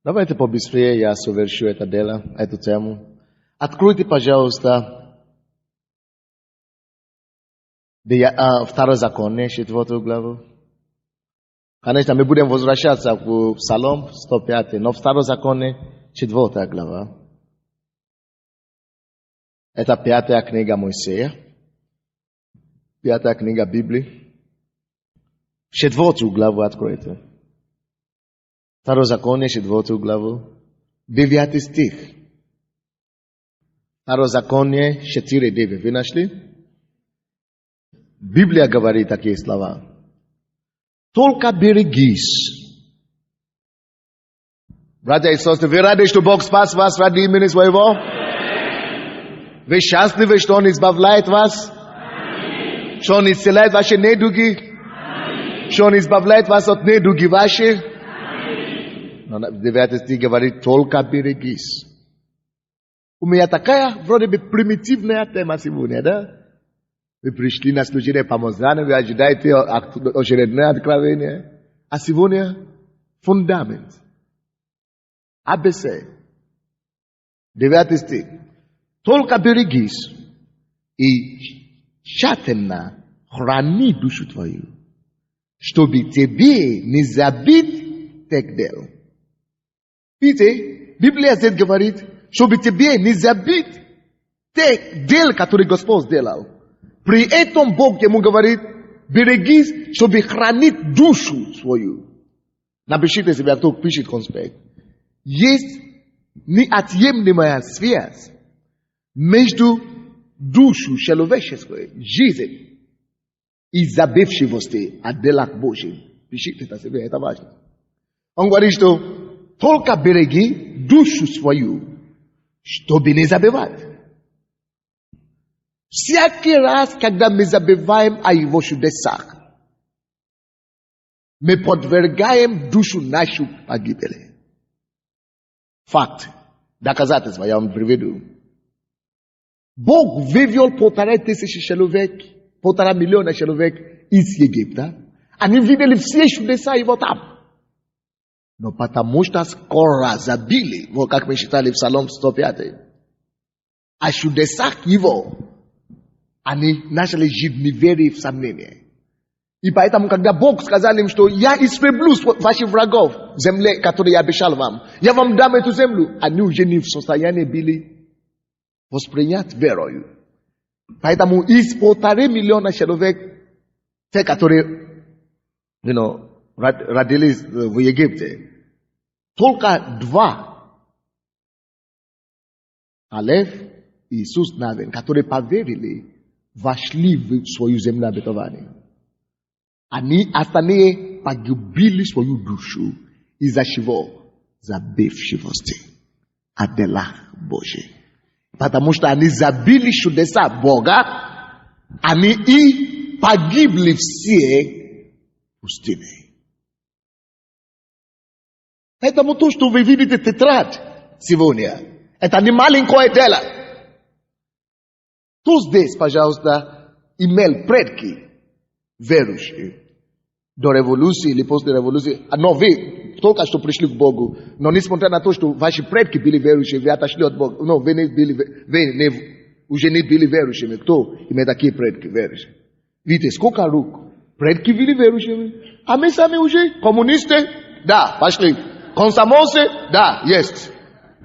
Давайте побыстрее я совершу это дело, эту тему. Откройте, пожалуйста, Второзаконие, 4 главу. Конечно, мы будем возвращаться в Псалом 105, но Второзаконие, 4 глава. Это 5 книга Моисея, 5 книга Библии. 4 главу откройте. Второзаконие, 4 главу, 9 стих. Второзаконие 4:9. Вы нашли? Библия говорит такие слова. Только берегись. Братья и сестры, вы рады, что Бог спас вас ради имени Своего? Вы счастливы, что Он избавляет вас? Что Он исцеляет ваши недуги? Что Он избавляет вас от недуги ваших? Но 9 стих говорит, только берегись. У меня такая, вроде бы, примитивная тема сегодня, да? Вы пришли на служение помазания, вы ожидаете очередное откровение. А сегодня фундамент. АБЦ. 9 стих. Только берегись и тщательно храни душу твою, чтобы тебе не забыть тех дел. Видите, Библия здесь говорит, чтобы тебе не забыть тех дел, которые Господь сделал. При этом Бог ему говорит, берегись, чтобы хранить душу свою. Напишите себе, кто пишет конспект. Есть неотъемлемая связь между душой человеческой, жизнью и забывчивостью о делах Божьих. Пишите это себе, это важно. Он говорит, что только береги душу свою, чтобы не забывать. Всякий раз, когда мы забываем о его чудесах, мы подвергаем душу нашу погибели. Факт. Доказательство я вам приведу. Бог вывел 1500 человек, 1,5 миллиона человек из Египта. Они видели все чудеса его там. Но потому что скоро забили, вот как мы читали в Псалом 105, о чудесах его, они начали жить в неверии и в сомнении. И поэтому, когда Бог сказал им, что я истреблю ваших врагов в земле, которую я обещал вам, я вам дам эту землю, они уже не в состоянии были воспринять верою. Поэтому из 1,5 миллиона человек, те, которые родились в Египте, только 2, Алеф и Иисус Навин, которые поверили, вошли в свою землю обетования. Они остальные погубили свою душу из-за чего? Забывчивости о делах Божьих. Потому что они забили чудеса Бога, они и погибли все в пустыне. Поэтому то, что вы видите тетрадь сегодня, это не маленькое дело. Кто здесь, пожалуйста, имел предки верующие до революции или после революции? Но вы только что пришли к Богу, но несмотря на то, что ваши предки были верующие, вы отошли от Бога. Но вы уже не были верующими. Кто имеет такие предки верующие? Видите, сколько рук? Предки были верующими. А мы сами уже коммунисты? Да, пошли. Комсомольцы? Да, есть.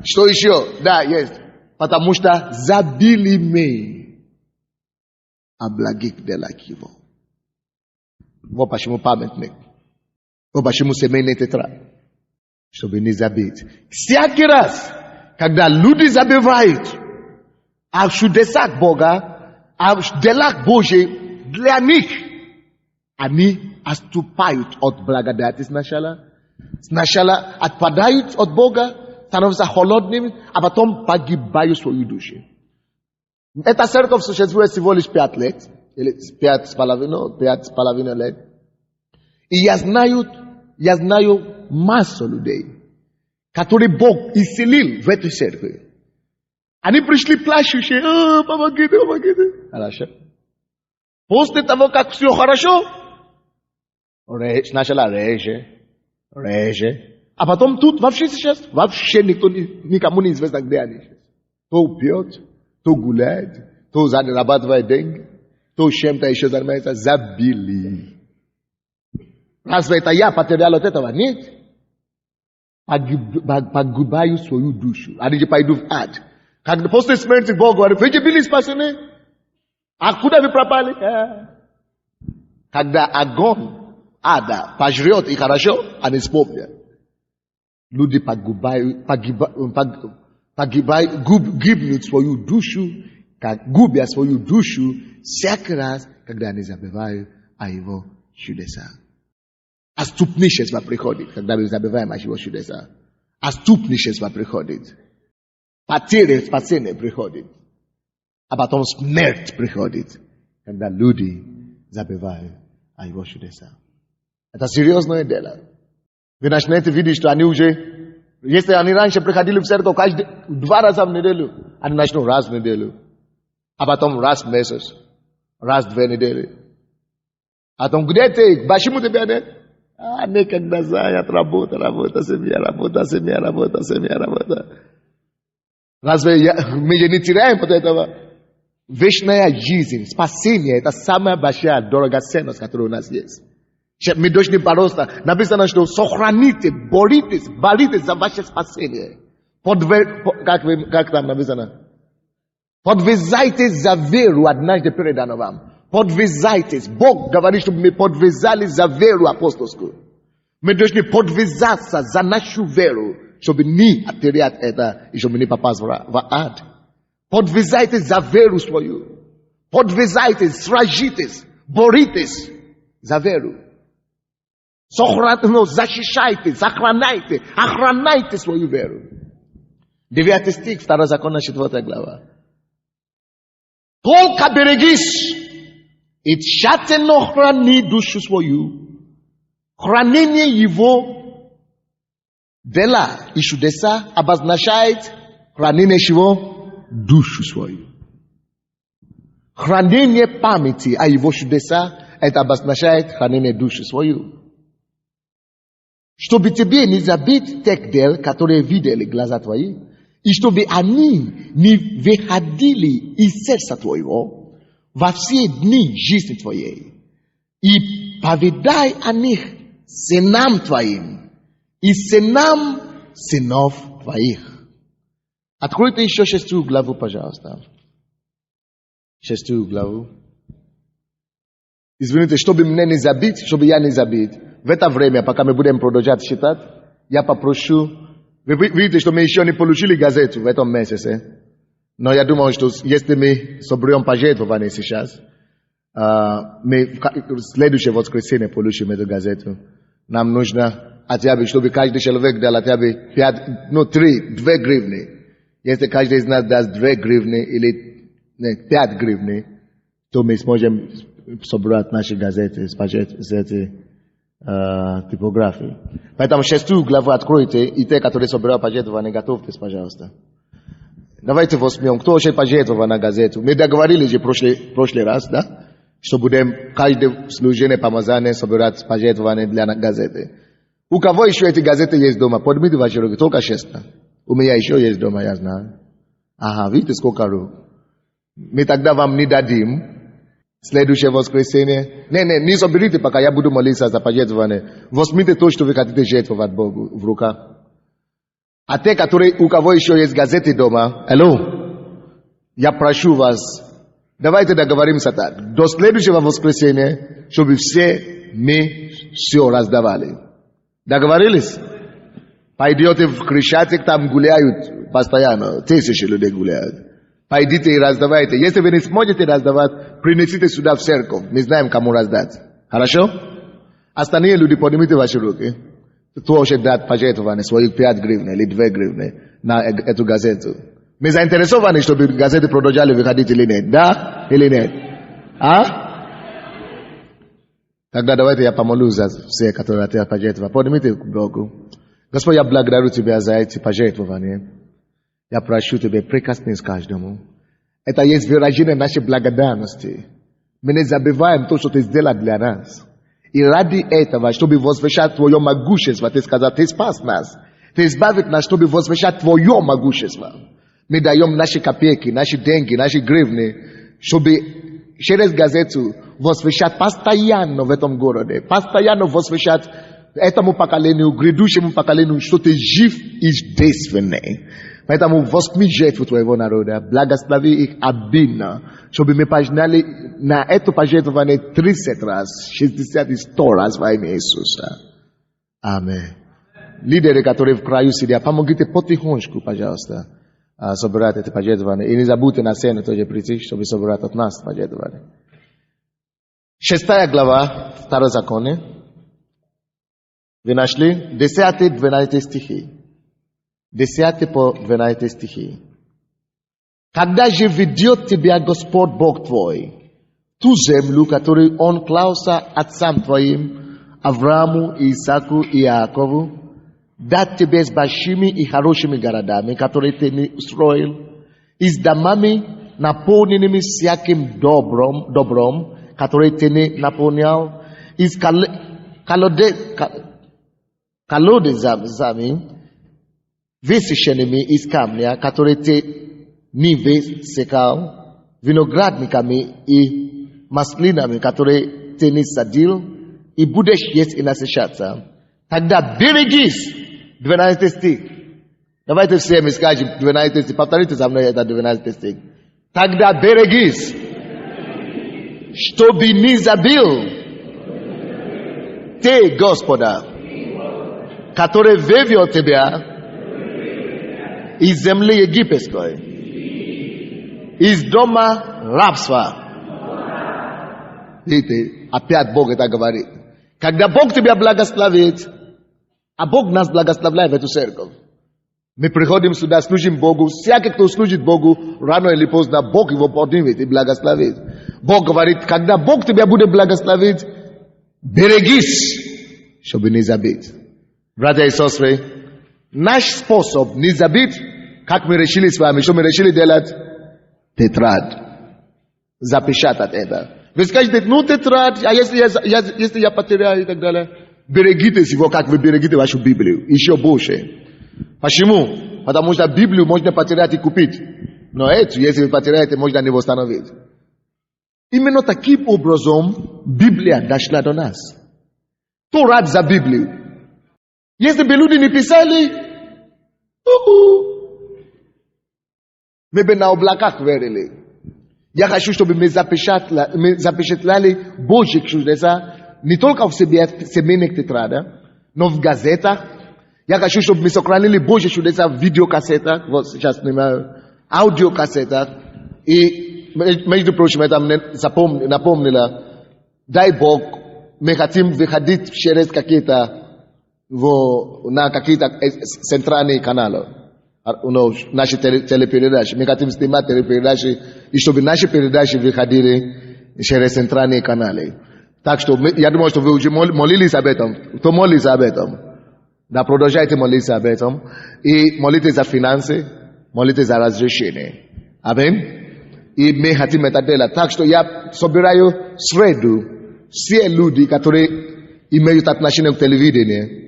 Что еще? Да, есть. Потому что забили мы о благих делах его. Вот почему памятник. Вот почему семейный тетрадь. Чтобы не забыть. Всякий раз, когда люди забывают о чудесах Бога, о делах Божьих для них, они отступают от благодати сначала отпадают от Бога, становятся холодными, а потом погибают свою душу. Эта церковь существует всего лишь 5 лет, или 5,5 лет. И я знаю массу людей, которые Бог исцелил в этой церкви. Они пришли плачущие, помогите. Хорошо. После того, как все хорошо, сначала реже. А потом тут вообще сейчас, никому не известно, где они сейчас. То пьет, то гуляет, то зарабатывает деньги, то чем-то еще занимается, забили. Разве это я потерял от этого? Нет. Погибаю свою душу. Они пойду в ад. Когда после смерти Бог говорит, вы были спасены? А куда вы пропали? Когда огонь ада пожрет и хорошо, они вспомнят. Люди гибнут свою душу, губят свою душу всякий раз, когда они забывают о его чудесах. Отступничество приходит, когда мы забываем о его чудесах. Отступничество приходит. Потеря спасения приходит. А потом смерть приходит, когда люди забывают о его чудесах. Это серьезное дело. Вы начнете видеть, что они уже, если они раньше приходили в церковь 2 раза в неделю, они начнут раз в неделю. А потом раз в месяц, раз в 2 недели. А потом где ты? Почему тебя нет? Никогда занят, работа, семья. Разве мы же не теряем от этого? Вечная жизнь, спасение, это самая большая драгоценность, которая у нас есть. Мы должны бороться. Написано, что сохраните, боритесь за ваше спасение. Как там написано? Подвязайтесь за веру, однажды передано вам. Подвязайтесь. Бог говорит, чтобы мы подвязались за веру апостольскую. Мы должны подвязаться за нашу веру, чтобы не оттерять это и чтобы не попасть в ад. Подвязайтесь за веру свою. Подвязайтесь, сражитесь, боритесь за веру. Защищайте, охраняйте свою веру. 9 стих, 2 закона, 4 глава. Только берегись и тщательно храни душу свою. Хранение его дела и чудеса обозначает хранение чего? Душу свою. Хранение памяти о его чудеса, это обозначает хранение души свою. Чтобы тебе не забыть тех дел, которые видели глаза твои, и чтобы они не выходили из сердца твоего во все дни жизни твоей. И поведай о них сынам твоим и сынам сынов твоих. Откройте еще 6 главу, пожалуйста. 6 главу. Извините, чтобы мне не забыть, чтобы я не забыть. В это время, пока мы будем продолжать читать, я попрошу. Вы видите, что мы еще не получили газету в этом месяце. Но я думаю, что если мы соберем пожертвования сейчас, мы в следующее воскресенье получим эту газету. Нам нужно хотя бы, чтобы каждый человек дал хотя бы 2 гривны. Если каждый из нас даст 2 гривны или 5 гривны, то мы сможем собрать наши газеты с этой типографии. Поэтому 6 главу откройте, и те, которые собирают пожертвования, готовьтесь, пожалуйста. Давайте возьмем, кто хочет пожертвовать на газету. Мы договорились же в прошлый раз, да? Что будем каждое служение помазания собирать пожертвования для газеты. У кого еще эти газеты есть дома? Поднимите ваши руки, только 6. У меня еще есть дома, я знаю. Ага, видите, сколько рук. Мы тогда вам не дадим. Следующее воскресенье. Не соберите, пока я буду молиться за пожертвование. Возьмите то, что вы хотите жертвовать Богу в руках. А те, у кого еще есть газеты дома, я прошу вас, давайте договоримся так. До следующего воскресенья, чтобы мы все раздавали. Договорились? Пойдете в Крещатик, там гуляют постоянно. 1000 людей гуляют. Пойдите и раздавайте. Если вы не сможете раздавать, принесите сюда в церковь. Мы знаем, кому раздать. Хорошо? Остальные люди, поднимите ваши руки. Кто хочет дать пожертвование, своих 5 гривен или 2 гривны на эту газету. Мы заинтересованы, чтобы газеты продолжали выходить или нет. Да или нет? Тогда давайте я помолюсь за все, которые хотят пожертвовать. Поднимите руку. Господь, я благодарю Тебя за эти пожертвования. Я прошу Тебя, прикоснись к каждому. Это есть выражение нашей благодарности. Мы не забываем то, что Ты сделал для нас. И ради этого, чтобы возвещать Твое могущество, Ты сказал, Ты спас нас. Ты избавил нас, чтобы возвещать Твое могущество. Мы даем наши копейки, наши деньги, наши гривны, чтобы через газету возвещать постоянно в этом городе. Постоянно возвещать этому поколению, грядущему поколению, что Ты жив и действенный. Поэтому возьми жертву Твоего народа, благослови их обильно, чтобы мы пожинали на это пожертвование 30 раз, 60 и 100 раз во имя Иисуса. Аминь. Лидеры, которые в краю сидят, помогите потихонечку, пожалуйста, собирать это пожертвование. И не забудьте на сцену тоже прийти, чтобы собирать от нас пожертвование. 6 глава, 2 законы. Вы нашли 10-12 стихи. 10 по 12 стихи. Когда же ведет тебя Господь Бог твой, ту землю, которую Он клялся отцам твоим, Аврааму, Исааку и Иакову, дать тебе с большими и хорошими городами, которые ты не устроил, и с домами, наполненными всяким добром, которые ты не наполнял, и с колодезами, высеченными из камня, которые ты не высекал, виноградниками и маслинами, которые ты не садил, и будешь есть и насыщаться. Тогда берегись. 12 стих. Давайте все мы скажем 12 стих. Повторите за мной это 12 стих. Тогда берегись, чтобы не забыл ты Господа, который вывел тебя из земли египетской, из дома рабства. Видите, опять Бог это говорит. Когда Бог тебя благословит, а Бог нас благословляет в эту церковь. Мы приходим сюда, служим Богу. Всякий, кто служит Богу, рано или поздно Бог его поднимет и благословит. Бог говорит, когда Бог тебя будет благословить, берегись, чтобы не забыть. Братья и сестры, наш способ не забыть, как мы решили с вами, что мы решили делать? Тетрадь. Запечатать это. Вы скажете, ну тетрадь, а если я потеряю и так далее? Берегите его, как вы берегите вашу Библию. Еще больше. Почему? Потому что Библию можно потерять и купить. Но эту, если вы потеряете, можно не восстановить. Именно таким образом Библия дошла до нас. Кто рад за Библию? Если бы люди не писали, мы бы на облаках верили. Я хочу, чтобы мы запечатлели Божьи чудеса не только в семейных тетрадях, но в газетах. Я хочу, чтобы мы сохранили Божьи чудеса в видеокассетах, вот сейчас снимаю, аудиокассетах. И, между прочим, это мне напомнило, дай Бог, мы хотим выходить через на какие-то центральные каналы. Наши телепередачи. Мы хотим снимать телепередачи, и чтобы наши передачи выходили через центральные каналы. Так что я думаю, что вы уже молились об этом. Кто молится об этом? Да, продолжайте молиться об этом. И молитесь за финансы, молитесь за разрешение. Аминь. И мы хотим это делать. Так что я собираю в среду все люди, которые имеют отношение к телевидению.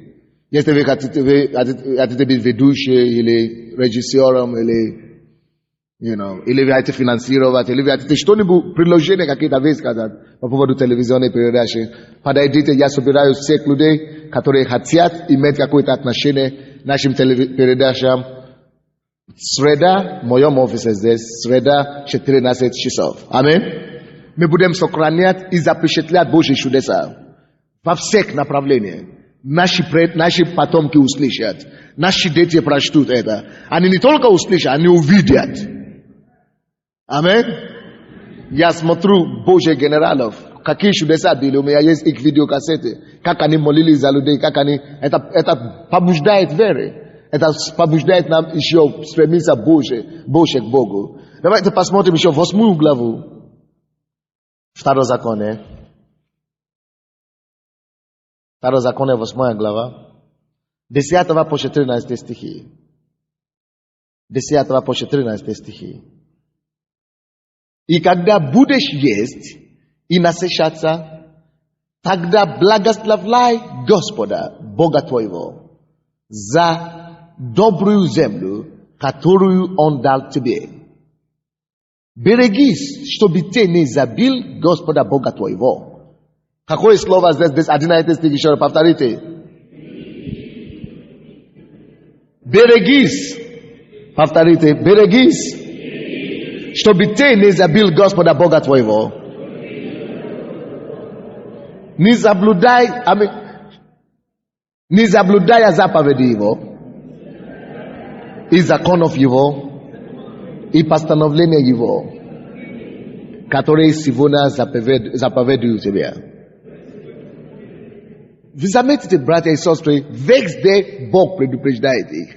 Если вы хотите быть ведущим или режиссером, или вы хотите финансировать, или вы хотите что-нибудь, приложение какие-то высказать по поводу телевизионной передачи, подойдите, я собираю всех людей, которые хотят иметь какое-то отношение к нашим передачам. Среда, в моем офисе здесь, среда 14 часов. Аминь. Мы будем сохранять и запечатлять Божьи чудеса во всех направлениях. Наши потомки услышат. Наши дети прочтут это. Они не только услышат, они увидят. Аминь. Я смотрю Божьих генералов. Какие чудеса были. У меня есть их видеокассеты. Как они молились за людей. Как они... Это побуждает веры. Это побуждает нам еще стремиться больше к Богу. Давайте посмотрим еще 8 главу. Второзаконие. Второзаконие, 8 глава. 10 по 14 стихи. 10 по 14 стихи. И когда будешь есть и насыщаться, тогда благословляй Господа, Бога твоего, за добрую землю, которую Он дал тебе. Берегись, чтобы ты не забил Господа Бога твоего. Какое слово здесь 11 стих, еще раз повторите. Берегись. Повторите, берегись. Чтобы ты не забил Господа Бога твоего. Не заблудай заповеди Его и законов Его и постановления Его, которые сегодня заповедуют тебе. Вы заметите, братья и сестры, везде Бог предупреждает их.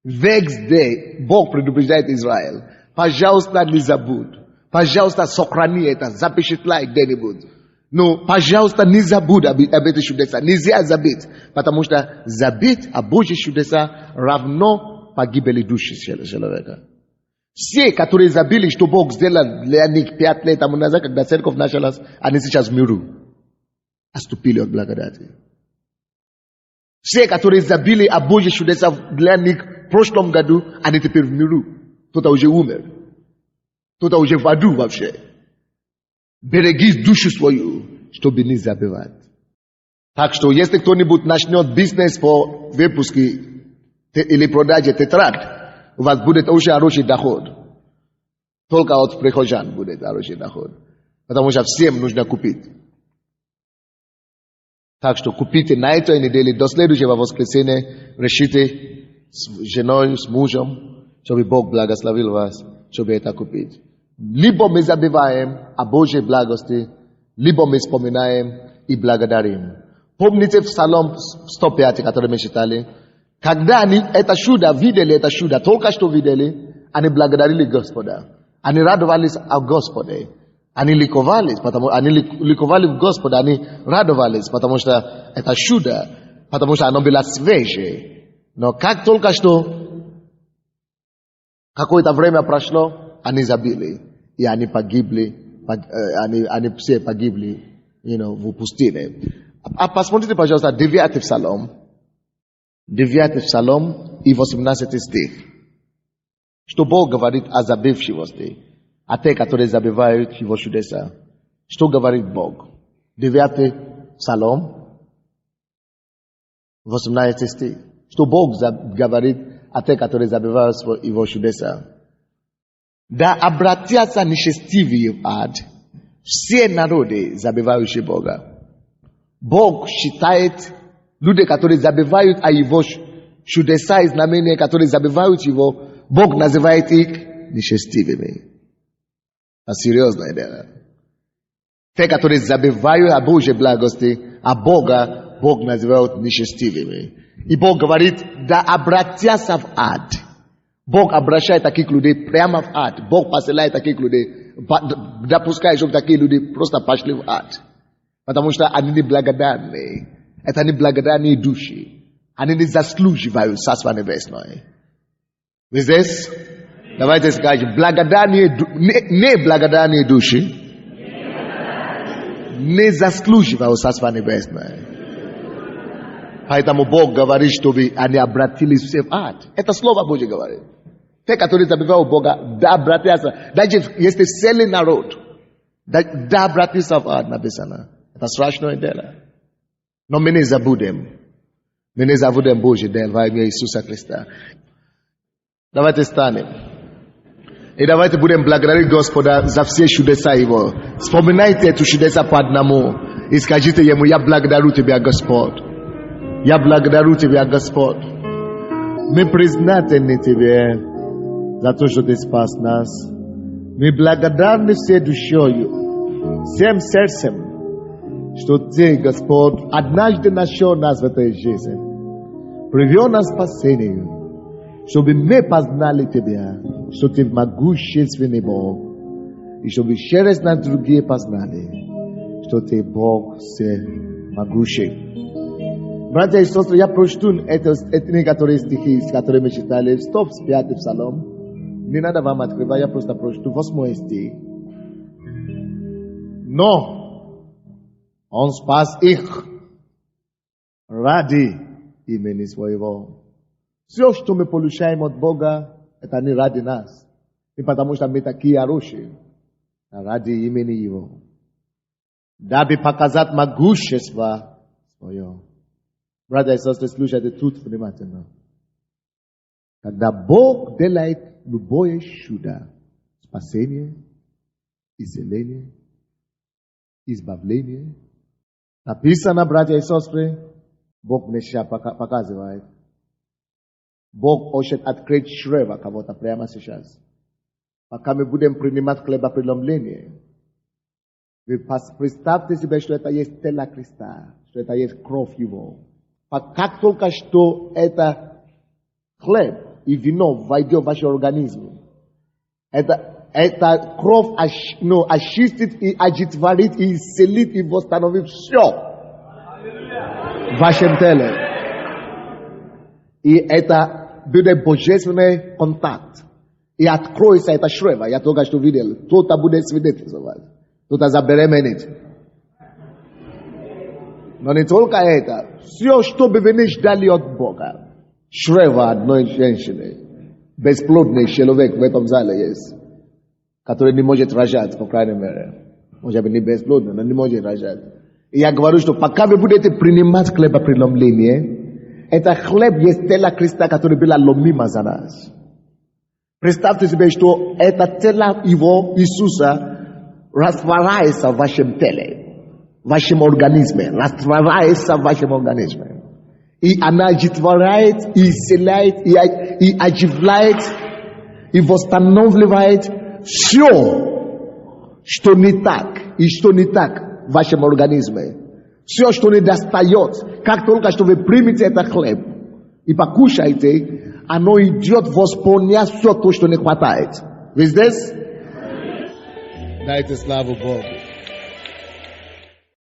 Везде Бог предупреждает Израиль. Пожалуйста, не забудь. Пожалуйста, сохрани это, запечатлай где-нибудь. Но, пожалуйста, не забудь об этих чудесах. Нельзя забыть. Потому что забыть о Божьих чудесах равно погибели души человека. Все, которые забыли, что Бог сделал для них 5 лет тому назад, когда церковь началась, они сейчас в миру. Отступили от благодати. Все, которые забыли о Божьих чудесах для них в прошлом году, они теперь в миру. Кто-то уже умер. Кто-то уже в аду вообще. Берегись душу свою, чтобы не забывать. Так что, если кто-нибудь начнет бизнес по выпуске или продаже тетрад, у вас будет очень хороший доход. Только от прихожан будет хороший доход. Потому что всем нужно купить. Так что купите на этой неделе, до следующего воскресенья, решите с женой, с мужем, чтобы Бог благословил вас, чтобы это купить. Либо мы забываем о Божьей благости, либо мы вспоминаем и благодарим. Помните в Псалом 105, который мы читали? Когда они это чудо видели, только что видели, они благодарили Господа. Они радовались о Господе. Они ликовали в Господе, они радовались, потому что это чудо, потому что оно было свежее. Но как только что какое-то время прошло, они забили, и они погибли, они все погибли, в пустыне. А посмотрите, пожалуйста, 9 Псалом и 18 стих. Что Бог говорит о забывчивости, о тех, которые забывают Его чудеса. Что говорит Бог? 9 Псалом, 18 стих. Что Бог говорит о тех, которые забывают Его чудеса. Да обратятся нечестивые в ад все народы, забывающие Бога. Бог считает люди, которые забывают о Его чудеса и знамения, которые забывают Его, Бог называет их нечестивыми. Это серьезное дело. Те, которые забывают о Божьей благости, о Бога, Бог называет нечестивыми. И Бог говорит, да обратятся в ад. Бог обращает таких людей прямо в ад. Бог посылает таких людей, допускает, чтобы такие люди просто пошли в ад. Потому что они неблагодарные. Это неблагодарные души. Они не заслуживают Царство Небесное. Вы здесь? Давайте скажем, неблагодарные души не заслуживают Царство Небесное. Поэтому Бог говорит, чтобы они обратились все в ад. Это Слово Божье говорит. Те, которые забывают Бога, да обратятся. Даже если целый народ, да обратятся в ад, написано. Это страшное дело. Но мы не забудем. Мы не забудем Божье дело во имя Иисуса Христа. Давайте станем. И давайте будем благодарить Господа за все чудеса Его. Вспоминайте эти чудеса по одному. И скажите Ему, я благодарю Тебя, Господь. Я благодарю Тебя, Господь. Мы признательны Тебе за то, что Ты спас нас. Мы благодарны всей душою, всем сердцем, что Ты, Господь, однажды нашел нас в этой жизни. Привел нас к спасению, чтобы мы познали Тебя, что Ты могущественный Бог, и чтобы через нас другие познали, что Ты Бог всемогущий. Братья и сестры, я прочту эти некоторые стихи, которые мы читали, 105 Псалом. Не надо вам открывать, я просто прочту 8 стих. Но Он спас их ради имени Своего. Все, что мы получаем от Бога, это не ради нас. Не потому, что мы такие хорошие, а ради имени Его. Дабы показать могущество Свое. Братья и сестры, слушайте тут внимательно. Когда Бог делает любое чудо, спасение, исцеление, избавление, написано, братья и сестры, Бог мне сейчас показывает. Бог хочет открыть чрево кого-то прямо сейчас. Пока мы будем принимать хлебопреломление, вы представьте себе, что это есть тело Христа, что это есть кровь Его. Как только что это хлеб и вино войдет в ваш организм, это кровь очистит и одухотворит, и исцелит, и восстановит все в вашем теле. И это будет божественный контакт. И откроется это чрево. Я только что видел. Кто-то будет свидетельствовать. Кто-то забеременеет. Но не только это. Все, что бы вы не ждали от Бога. Чрево одной женщины. Бесплодный человек в этом зале есть. Который не может рожать, по крайней мере. Может быть, не бесплодный, но не может рожать. И я говорю, что пока вы будете принимать хлебопреломление, это хлеб есть тело Христа, который было ломимо за нас. Представьте себе, что это тело Его, Иисуса, растворяется в вашем теле. вашем организме, растворяется в вашем организме. И она оживляет, и исцеляет, и оживляет, и восстанавливает все, что не так, и что не так в вашем организме. Все, что не достает. Как только что вы примете этот хлеб и покушаете, оно идет восполнять все то, что не хватает. Вы здесь? Дайте славу Богу.